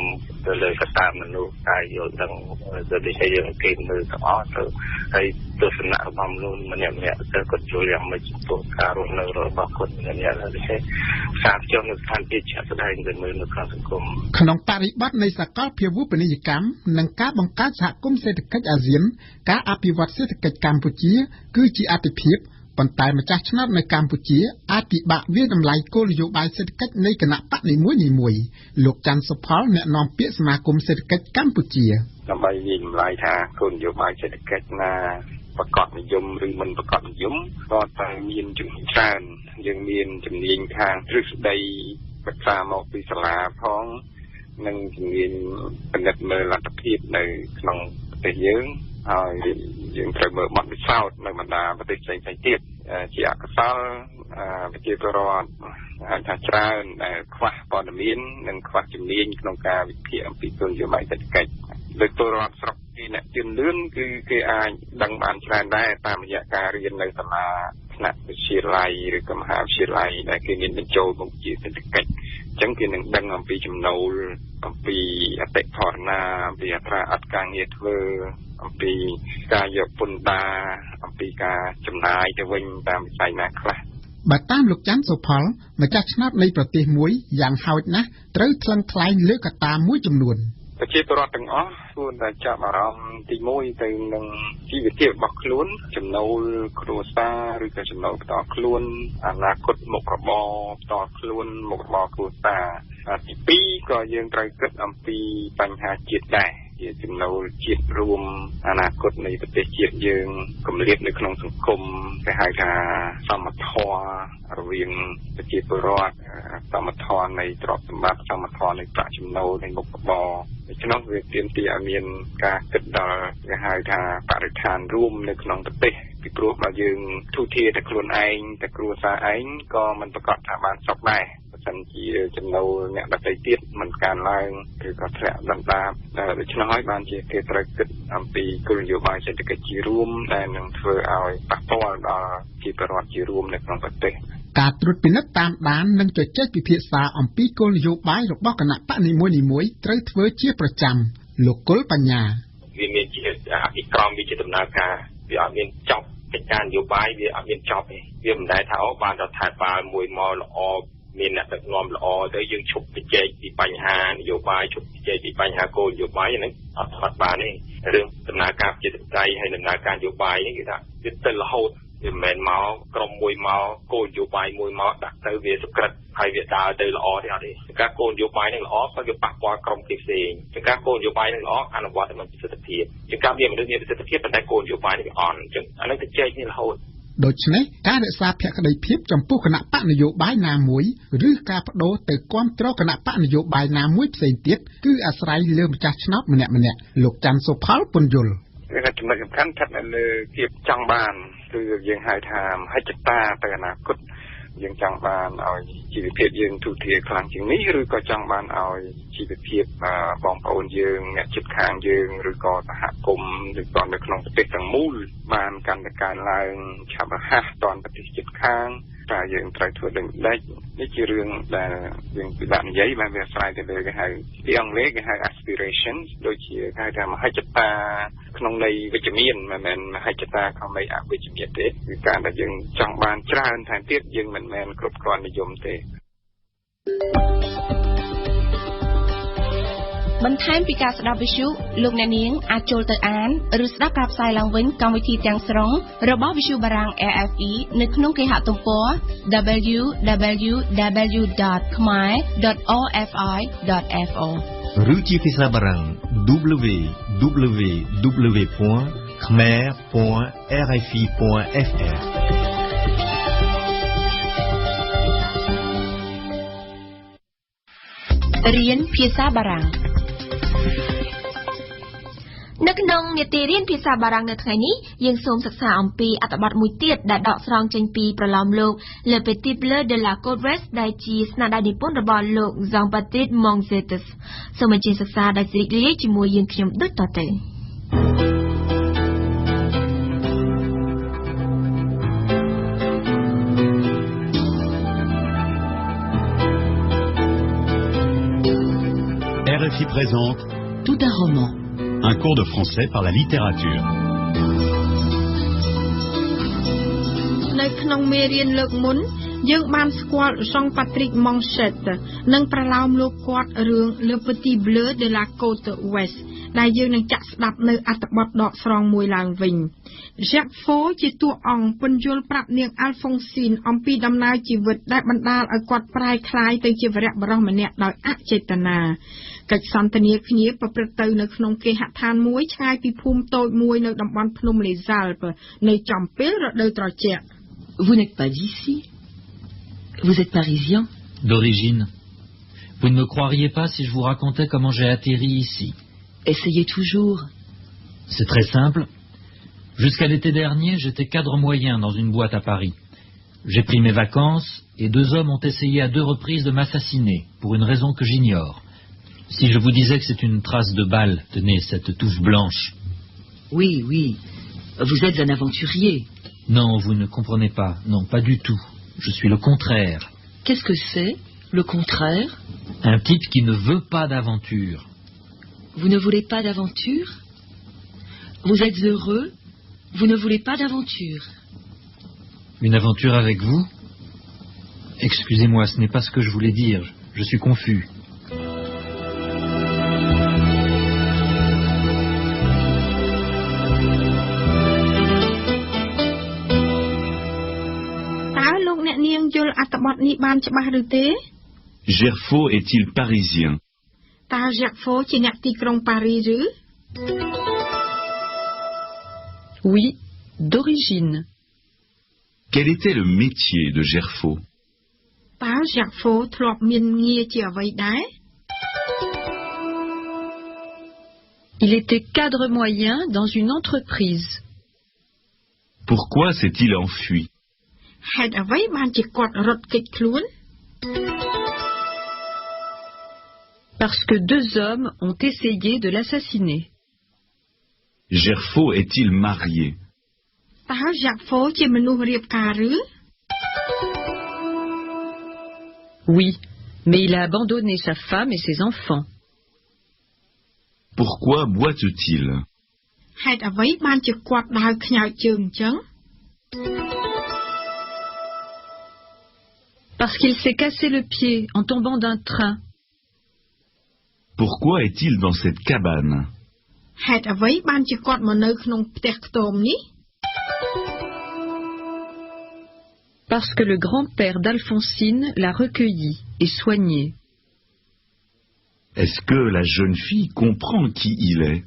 ទៅលើកត្តាមនុស្សការយល់ដឹងទៅដូចយើងគេមើលទាំងអស់ទៅហើយទស្សនៈរបស់មនុស្សម្នាក់ៗទៅគាត់យល់យ៉ាងម៉េចចំពោះការរស់នៅរបស់គាត់ម្នាក់ៗដូចជាសារផ្ចំនៅស្ថានភាពជាក់ស្ដែងទៅមើលនៅក្នុងសង្គមក្នុងបរិបទនៃសកលភាវូបនីយកម្មនិងការបង្កើតសហគមន៍សេដ្ឋកិច្ចអាស៊ានការអភិវឌ្ឍសេដ្ឋកិច្ចកម្ពុជាគឺជាអាទិភាពប៉ុន្តែម្ចាស់ឆ្នោតនៅកម្ពុជាអាចពិបាកវាយតម្លៃគោលនយោបាយសេដ្ឋកិច្ចនៃគណៈបកនីមួយៗលោកច័ន្ទសុផលអ្នកនាំពាក្យសមាគមសេដ្ឋកិច្ចកម្ពុជាដើម្បីវាយតម្លៃថាគោលនយោបាយសេដ្ឋកិច្ចណាប្រកបនិយមឬមិនប្រកបនិយមក៏តែមានជំនាញច្រើនយើងមានជំនាញខាងទ្រឹស្ដីសិក្សាមកពីសាលាផងនិងជំនាញពិនិត្យមើលលទ្ធភាពនៅក្នុងប្រទេសយើងហើយយើងត្រូវមើលបទពិសោធន៍នៅបណ្ដាប្រទេសផ្សេងៗទៀតជាអកុសលប្រជាពលរដ្ឋអាចថាច្រើនដែលខ្វះព័ត៌មាននិងខ្វះជំនាញក្នុងការវិភាគអំពីគោលនយោបាយសេដ្ឋកិច្ចដោយពលរដ្ឋស្រុកពីអ្នកជឿនលឿនគឺគេអាចដឹងបានច្រើនដែរតាមរយៈការរៀននៅសាលា ថ្នាក់វិទ្យាល័យឬក៏មហាវិទ្យាល័យដែលគេមានបញ្ចូលមុខជាសេដ្ឋកិច្ចអញ្ចឹងគេនឹងដឹងអំពីចំណូលអំពីអតិផរណាអំពីអត្រាអត់ការងារធ្វើអំពីការយកពន្ធដារអំពីការចំណាយទៅវិញតាមវិស័យណាខ្លះបើតាមលោកច័ន្ទសុផលម្ចាស់ឆ្នោតនៃប្រទេសមួយយ៉ាងហោចណាស់ត្រូវថ្លឹងថ្លែងលើកត្តាមួយចំនួនប្រជាពលរដ្ឋទាំងអស់គួរតែចាប់អារម្មណ៍ទី1ទៅនឹងជីវភាពរបស់ខ្លួនចំណូលគ្រួសារឬក៏ចំណូលផ្ទាល់ខ្លួនអនាគតមុខរបរផ្ទាល់ខ្លួនមុខរបរគ្រួសារទី2ក៏យើងត្រូវគិតអំពីបញ្ហាជាតិដែរជាចំណូលជាតិរួមអនាគតនៃប្រទេសជាតិយើងគម្លាតនៅក្នុងសង្គមគេហៅថាសមធម៌រវាងប្រជាពលរដ្ឋសមធម៌នៃទ្រព្យសម្បត្តិសមធម៌នៃប្រាក់ចំណូលនៃមុខរបរដូច្នោះវាទាមទារឲ្យមានការគិតដល់គេហៅថាបរិស្ថានរួមនៅក្នុងប្រទេសពីព្រោះបើយើងទូធាតែខ្លួនឯងតែគ្រួសារឯងក៏មិនប្រកាសថាបានសុខដែរបើសិនជាចំណូលអ្នកដទៃទៀតមិនកើនឡើងឬក៏ធ្លាក់ដុនដាបដូច្នោះហើយបានជាគេត្រូវគិតអំពីគោលនយោបាយសេដ្ឋកិច្ចជារួមដែលនឹងធ្វើឲ្យប៉ះពាល់ដល់ជីវរដ្ឋជារួមនៅក្នុងប្រទេសការត្រួតពិនិត្យតាមដាននិងជជែកពិភាក្សាអំពីគោលនយោបាយរបស់គណៈបកនីមួយៗត្រូវធ្វើជាប្រចាំលោកគុលបញ្ញាវាមានជាអភិក្រមវាជាដំណើរការវាអត់មានចប់កិច្ចការនយោបាយវាអត់មានចប់ទេវាមិនដែលថាបានរដ្ឋាភិបាលមួយមកល្អមានអ្នកដឹកនាំល្អទៅយើងឈប់ជជែកពីបញ្ហានយោបាយឈប់ជជែកពីបញ្ហាគោលនយោបាយហ្នឹងអត់ស្បានទេរឿងដំណើរការប្រជាធិបតេយ្យហើយដំណើរការនយោបាយនេះគេថាវាទៅរហូតវាមិនមែនមកក្រុមមួយមកគោលនយោបាយមួយមកដាក់ទៅវាសុក្រិតហើយវាដើរទៅល្អទេអត់ទេការគោលនយោបាយហ្នឹងល្អក៏វាប៉ះពាល់ក្រុមផ្សេងៗការគោលនយោបាយហ្នឹងល្អអនុវត្តឲ្យមានប្រសិទ្ធភាពការវាមនុស្សមានប្រសិទ្ធភាពប៉ុន្តែគោលនយោបាយនេះវាអន់អញ្ចឹងអានេះទៅជែកនេះរហូតដូច្នេះការរក្សាភក្តីភាពចំពោះគណៈបកនយោបាយណាមួយឬការបដូរទៅគាំទ្រគណៈបកនយោបាយណាមួយផ្សេងទៀតគឺអាស្រ័យលើម្ចាស់ឆ្នោតម្នាក់ៗលោកច័ន្ទសុផលពន្យល់វាចំណុចសំខាន់ស្ថិតនៅលើភាពចង់បានគឺយើងហៅថាមហិច្ឆតាទៅអនាគតយើងចង់បានឲ្យជីវភាពយើងទូធាខ្លាំងជាងនេះឬក៏ចង់បានឲ្យជីវភាពបងប្អូនយើងអ្នកជិតខាងយើងឬក៏សហគមន៍ឬក៏នៅក្នុងប្រទេសទាំងមូលបានកាន់តែកើនឡើងឆាប់រហ័សតាន់ប្រទេសជិតខាងតែយើងត្រូវធ្វើដូចម្ដេចនេះជារឿងដែលយើងពិបាកនិយាយបានវាអាស្រ័យទៅលើគេហៅទីអង់គ្លេសគេហៅ aspiration ដូចជាគេហៅថាមហិច្ឆតាក្នុងន័យវិជ្ជមានមិនមែនមហិច្ឆតាក្នុងន័យអវិជ្ជមានទេគឺការដែលយើងចង់បានច្រើនថែមទៀតយើងមិនមែនគ្រប់គ្រាន់និយមទេបន្ថែមពីការស្ដាប់វិទ្យុលោកអ្នកនាងអាចចូលទៅអានឬស្ដាប់ការផ្សាយឡើងវិញកម្មវិធីទាំងស្រុងរបស់វិទ្យុបារាំង RFE នៅក្នុងគេហទំព័រ www.khmer.orfi.fr ឬជាភាសាបារាំង www.khmer.rfi.fr រៀនភាសាបារាំងនៅក្នុងនេតិរៀនភាសាបារាំងនៅថ្ងៃនេះយើងសូមសិក្សាអំពីអត្ថបទមួយទៀតដែលដកស្រង់ចេញពីប្រឡោមលោក Le Petit Bleu de la Côte d'Ouest ដែលជាស្នាដៃនិពន្ធរបស់លោក Jean-Baptiste Monzettes សូមអញ្ជើញសិក្សាដោយសេរីរាយជាមួយយើងខ្ញុំដូចតទៅRFI présente Tout un roman. Un cours de français par la littérature. នៅក្នុងមេរៀនលើកមុនយើងបានស្គាល់ Jean-Patrick Monzettes និងប្រឡោមលោកគាត់រឿង Le Petit Bleu de la Côte d'Ouest ដែលយើងនឹងចាក់ស្ដាប់នៅអត្ថបទដកស្រង់មួយឡើងវិញ Jacques Faux ជាតួអង្គពន្យល់ប្រាប់នាង Alphonsine អំពីដំណើរជីវិតដែលបណ្ដាលឲ្យគាត់ប្រែក្លាយទៅជាវីរៈបុរសម្នាក់ដោយអចេតនាកិច្ចសន្ទនាគ្នាប្រព្រឹត្តទៅនៅក្នុងគេហដ្ឋានមួយឆ្ងាយពីភូមិតូចមួយនៅតំបន់ភ្នំ Les Alpes នៅចំពេលរដូវត្រជាក់ Vous n'êtes pas d'ici? Vous êtes parisien? D'origine. Vous ne me croiriez pas si je vous racontais comment j'ai atterri ici. Essayez toujours. C'est très simple. Jusqu'à l'été dernier, j'étais cadre moyen dans une boîte à Paris. J'ai pris mes vacances et 2 hommes ont essayé à 2 reprises de m'assassiner, pour une raison que j'ignore. Si je vous disais que c'est une trace de balle, tenez, cette touche blanche. Oui, oui. Vous êtes un aventurier. Non, vous ne comprenez pas. Non, pas du tout. Je suis le contraire. Qu'est-ce que c'est, le contraire? Un type qui ne veut pas d'aventure. Vous ne voulez pas d'aventure? Vous êtes heureux? Vous ne voulez pas d'aventure? Une aventure avec vous? Excusez-moi, ce n'est pas ce que je voulais dire. Je suis confus. Gerfo est-il parisien? Oui, d'origine. Quel était le métier de Gerfo? Il était cadre moyen dans une entreprise. Pourquoi s'est-il enfui? Parce que 2 hommes ont essayé de l'assassiner. Gerfo est-il marié? Oui, mais il a abandonné sa femme et ses enfants. Pourquoi boite-t-il? Parce qu'il s'est cassé le pied en tombant d'un train. Pourquoi est-il dans cette cabane? Parce que le grand-père d'Alphonsine l'a recueilli et soigné. Est-ce que la jeune fille comprend qui il est?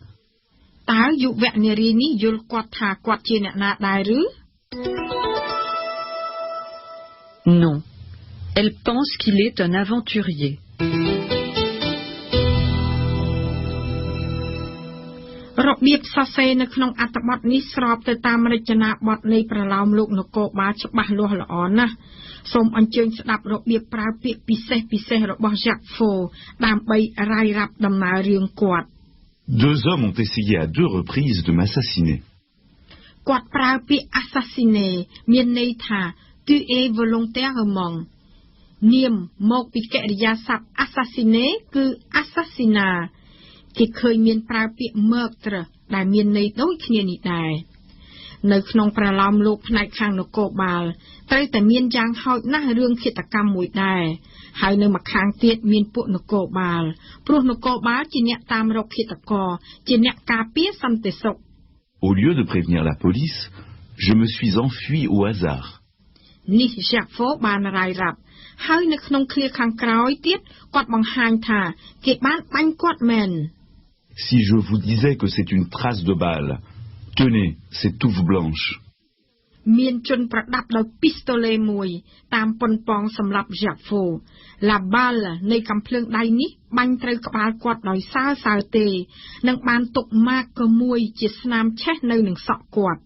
Non. Elle pense qu'il est un aventurier. Deux hommes ont essayé à 2 reprises de m'assassiner. Au lieu de prévenir la police, je me suis enfui au hasard. Si je vous disais que c'est une trace de balle, tenez, cette touffe blanche. La balleនៃកំភ្លើងដៃនេះបាញ់ត្រូវក្បាលគាត់ដោយសើសើទេនិងបានទុកម៉ាកក៏មួយជាស្នាមឆេះនៅនឹងសក់គាត់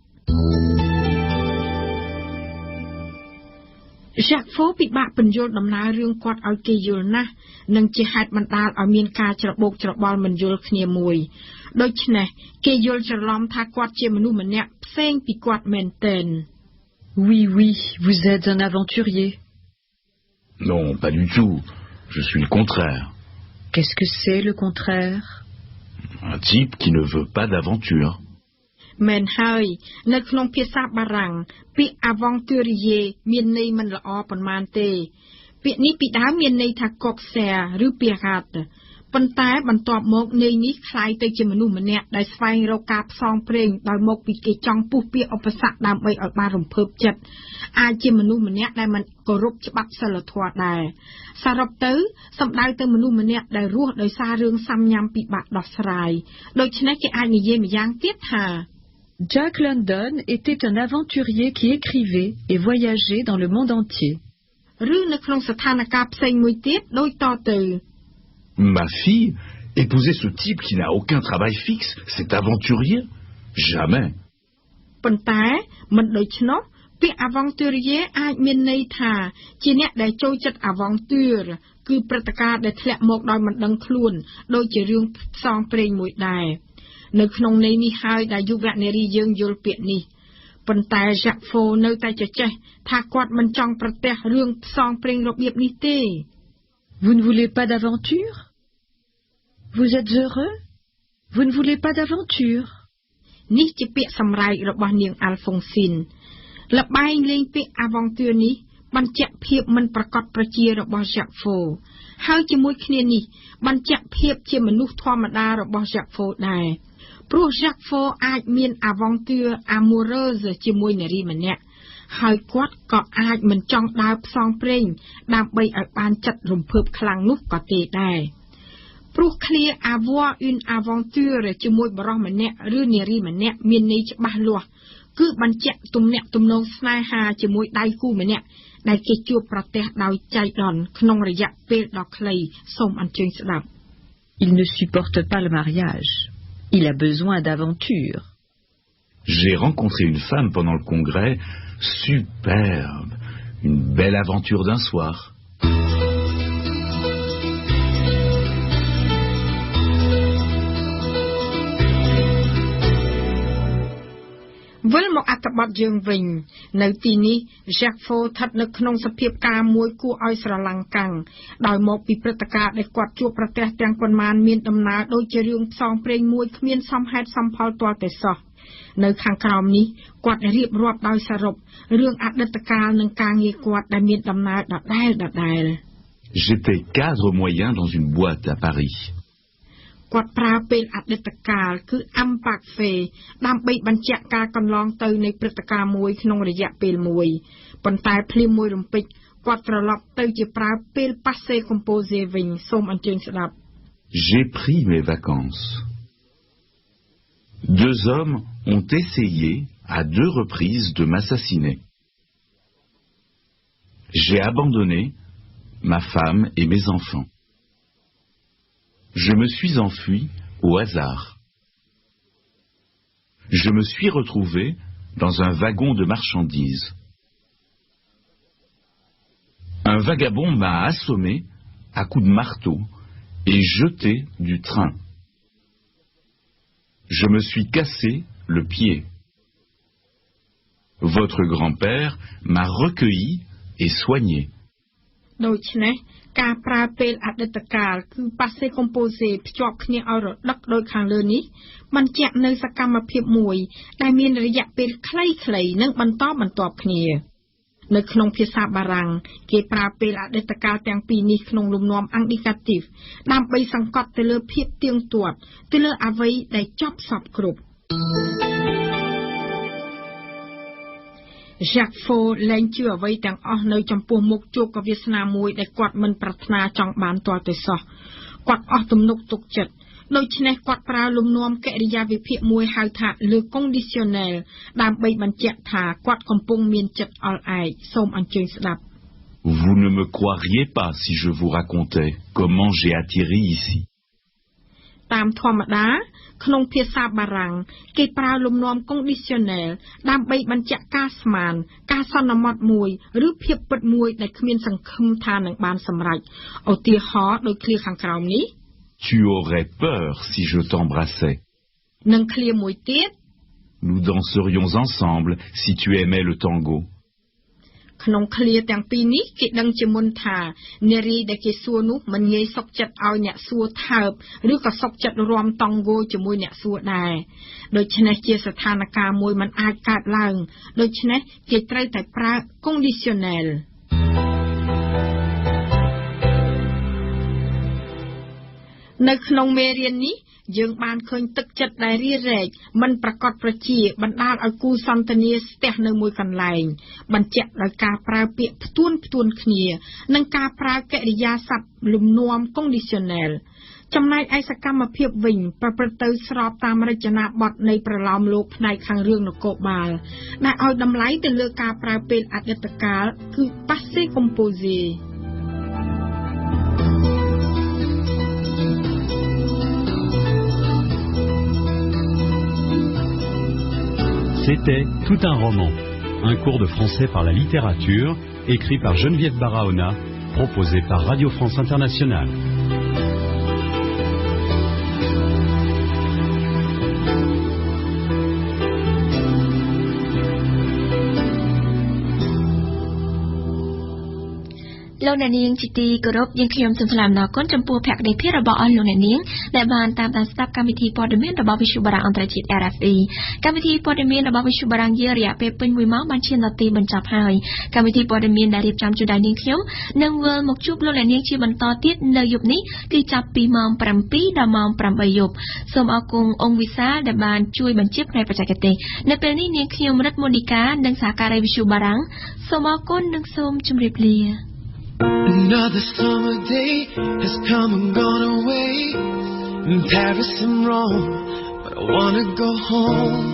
Jacques Faux ពិបាកពន្យល់ដំណើររឿងគាត់ឲ្យគេយល់ណាស់និងជាហេតុបណ្ដាលឲ្យមានការច្របូកច្របល់មិនយល់គ្នាមួយដូច្នេះគេយល់ច្រឡំថាគាត់ជាមនុស្សម្នាក់ផ្សេងពីគាត់មែនទែន Oui, oui, vous êtes un aventurier. Non, pas du tout. Je suis le contraire. Qu'est-ce que c'est le contraire? Un type qui ne veut pas d'aventure. មែនហើយនៅក្នុងភាសាបារាំងពាក្យ aventurier មានន័យមិនល្អប៉ុន្មានទេពាក្យនេះពីដើមមានន័យថា corsaire ឬ pirate ប៉ុន្តែបន្ទាប់មកន័យនេះคล้ายទៅជាមនុស្សម្នាក់ដែលស្វែងរកការផ្សងព្រេងដោយមកពីគេចង់ពុះពៀឧបសគ្គដើម្បីឲ្យបានរំភើបចិត្តអាចជាមនុស្សម្នាក់ដែលមិនគោរពច្បាប់សិលធម៌ដែរសរុបទៅសំដៅទៅមនុស្សម្នាក់ដែលរស់ដោយសាររឿងសាំញ៉ាំពិបាកដោះស្រាយដូច្នេះគេអាចនិយាយម្យ៉ាងទៀតថា Jack London était un aventurier qui écrivait et voyageait dans le monde entier. ឬនៅក្នុងស្ថានភាពផ្សេងមួយទៀតដូចតទៅ Ma fille, épouser ce type qui n'a aucun travail fixe, c'est aventurier? Jamais. ប៉ុន្តែមិនដូច្នោះពាក្យ aventurier អាចមានន័យថាជាអ្នកដែលចូលចិត្ត aventure គឺព្រឹត្តិការណ៍ដែលធ្លាក់មកដោយមិនដឹងខ្លួនដូចជារឿងផ្សងព្រេងមួយដែរនៅក្នុងន័យនេះហើយដែលយុវនារីយើងយល់ពាក្យនេះ ប៉ុន្តែ Jacques Faux នៅតែចេះថាគាត់មិនចង់ប្រទះរឿងផ្សងព្រេងរបៀបនេះទេ Vous ne voulez pas d'aventure? Vous êtes heureux? Vous ne voulez pas d'aventure? នេះជាពាក្យសម្រែករបស់នាង Alphonsine ល្បែងលេងពាក្យ aventure នេះបញ្ជាក់ភាពមិនប្រកបប្រជារបស់ Jacques Faux ហើយជាមួយគ្នានេះបញ្ជាក់ភាពជាមនុស្សធម្មតារបស់ Jacques Faux ដែរព្រោះ Jacques Faux អាចមាន aventure amoureuse ជាមួយនារីម្នាក់ហើយគាត់ក៏អាចមិនចង់ដើរផ្សងព្រេងដើម្បីឲ្យបានចិត្តរំភើបខ្លាំងនោះក៏ទេដែរព្រោះឃ្លា avoir une aventure ជាមួយបរិសម្នាក់ឬនារីម្នាក់មានន័យច្បាស់លាស់គឺបញ្ជាក់ទំនាក់ទំនងស្នេហាជាមួយដៃគូម្នាក់ដែលគេជួបប្រទះដោយចៃដន្យក្នុងរយៈពេលដ៏ខ្លីសូមអញ្ជើញស្ដាប់ Il ne supporte pas le mariage. Il a besoin d'aventure. J'ai rencontré une femme pendant le congrès, superbe, une belle aventure d'un soir. Vâng một ác bọt dương vinh, nơi tí ní, Jacques Faux thật lực nông sập hiệp ca mùi của oi sra lăng căng, đòi một bị prật ca để quạt chua prật tè tiếng quân man miên đầm ná đôi chơi rương song preng mùi miên xăm hét xăm phao toa tè sọ. Nơi khang crom ní, quạt riệp ruột đòi sà rộp, rương ác đất ca nâng ca nghe quạt đã miên đầm ná đọt đài. J'étais cadre moyen dans une boîte à Paris. គាត់ប្រើពេលអតីតកាលគឺអំប៉ាក់ហ្វេដើម្បីបញ្ជាក់ការកន្លងទៅនៃព្រឹត្តិការណ៍មួយក្នុងរយៈពេលមួយប៉ុន្តែភ្លាមមួយរំពេចគាត់ត្រឡប់ទៅជាប្រើពេល passé composé វិញសូមអញ្ជើញស្ដាប់ J'ai pris mes vacances. Deux hommes ont essayé à 2 reprises de m'assassiner. J'ai abandonné ma femme et mes enfants. Je me suis enfui au hasard. Je me suis retrouvé dans un wagon de marchandises. Un vagabond m'a assommé à coups de marteau et jeté du train. Je me suis cassé le pied. Votre grand-père m'a recueilli et soigné. ដូច្នេះការប្រើពេលអតីតកាលគឺ passé composé ភ្ជាប់គ្នាឲ្យរដឹកដោយខាងលើនេះបញ្ជាក់នៅសកម្មភាពមួយដែលមានរយៈពេលខ្លីៗនិងបន្តបន្ទាប់គ្នានៅក្នុងភាសាបារាំងគេប្រើពេលអតីតកាលទាំងពីរនេះក្នុងលំនាំ indicative ដើម្បីសង្កត់ទៅលើភាពទៀងទាត់ទៅលើអ្វីដែលចប់សពគ្រប់ Jacques Faux លែងជឿអ្វីទាំងអស់នៅចំពោះមុខជួបកវាសនាមួយដែលគាត់មិនប្រាថ្នាចង់បានទាល់តែសោះគាត់អស់ទំនុកទុកចិត្តដូច្នេះគាត់ប្រើលំនាំកិរិយាវិភាគមួយហៅថា le conditionnel ដើម្បីបញ្ជាក់ថាគាត់កំពុងមានចិត្តអល់ឯកសូមអញ្ជើញស្ដាប់ Vous ne me croiriez pas si je vous racontais comment j'ai atterri ici. តាមធម្មតាក្នុងភាសាបារាំងគេប្រើលំនាំ conditionnel ដើម្បីបញ្ជាក់ការស្មានការសន្មតមួយឬភាពពិតមួយដែលគ្មានសង្ឃឹមថានឹងបានសម្រេចឧទាហរណ៍ដូចឃ្លាខាងក្រោមនេះ Tu aurais peur si je t'embrassais. និងឃ្លាមួយទៀត Nous danserions ensemble si tu aimais le tango. ក្នុងឃ្លាទាំងពីរនេះគេដឹងជាមុនថានារីដែលគេសួរនោះមិនងាយសុខចិត្តឲ្យអ្នកសួរថើបឬក៏សុខចិត្តរាំតង់ហ្គោជាមួយអ្នកសួរដែរដូច្នេះជាស្ថានភាពមួយមិនអាចកើតឡើងដូច្នេះគេត្រូវតែប្រើ conditionnel នៅក្នុងមេរៀននេះយើងបានឃើញទឹកចិត្តដែលរារែកមិនប្រកបប្រជាបណ្ដាលឲ្យគូសន្ទនាស្ទះនៅមួយកន្លែងបញ្ជាក់ដោយការប្រើពាក្យផ្ទួនគ្នានិងការប្រើកិរិយាសព្ទលំនាំ conditionnel ចំណែកឯសកម្មភាពវិញប្រព្រឹត្តទៅស្របតាមរចនាបថនៃប្រឡោមលោកផ្នែកខាងរឿងនគរបាលដែលឲ្យតម្លៃទៅលើការប្រើពេលអតីតកាលគឺ passé composé C'était Tout un roman, un cours de français par la littérature, écrit par Geneviève Barahona, proposé par Radio France Internationale. លោកអ្នកនាងជាទីគោរពយើងខ្ញុំសូមថ្លែងអំណរគុណចំពោះភក្ដីភាពរបស់អស់លោកអ្នកនាងដែលបានតាមដានស្ដាប់កម្មវិធីព័ត៌មានរបស់វិទ្យុបារាំងអន្តរជាតិ RFE កម្មវិធីព័ត៌មានរបស់វិទ្យុបារាំងយើងរយៈពេលពេញ1ម៉ោងបានឈានដល់ទីបញ្ចប់ហើយកម្មវិធីព័ត៌មានដែលរៀបចំជូនដល់នាងខ្ញុំនឹងវិលមកជួបលោកអ្នកនាងជាបន្តទៀតនៅយប់នេះគឺចាប់ពីម៉ោង 7 ដល់ម៉ោង 8 យប់សូមអរគុណអង្គវិសាលដែលបានជួយបញ្ជាផ្នែកបច្ចេកទេសនៅពេលនេះនាងខ្ញុំរិទ្ធមូនីកានិងសហការីវិទ្យុបារាំងសូមអរគុណនិងសូមជម្រាបលា Another summer day has come and gone away. In Paris and Rome, but I wanna go home.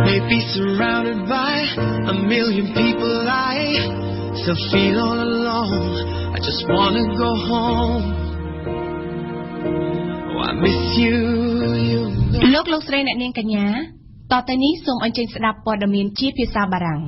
Maybe surrounded by a million people, I still feel all alone. I just wanna go home. Oh, I miss you, you know. លោកស្រីអ្នកនាងកញ្ញាតទៅនេះសូមអញ្ជើញស្ដាប់ព័ត៌មានជាភាសាបារាំង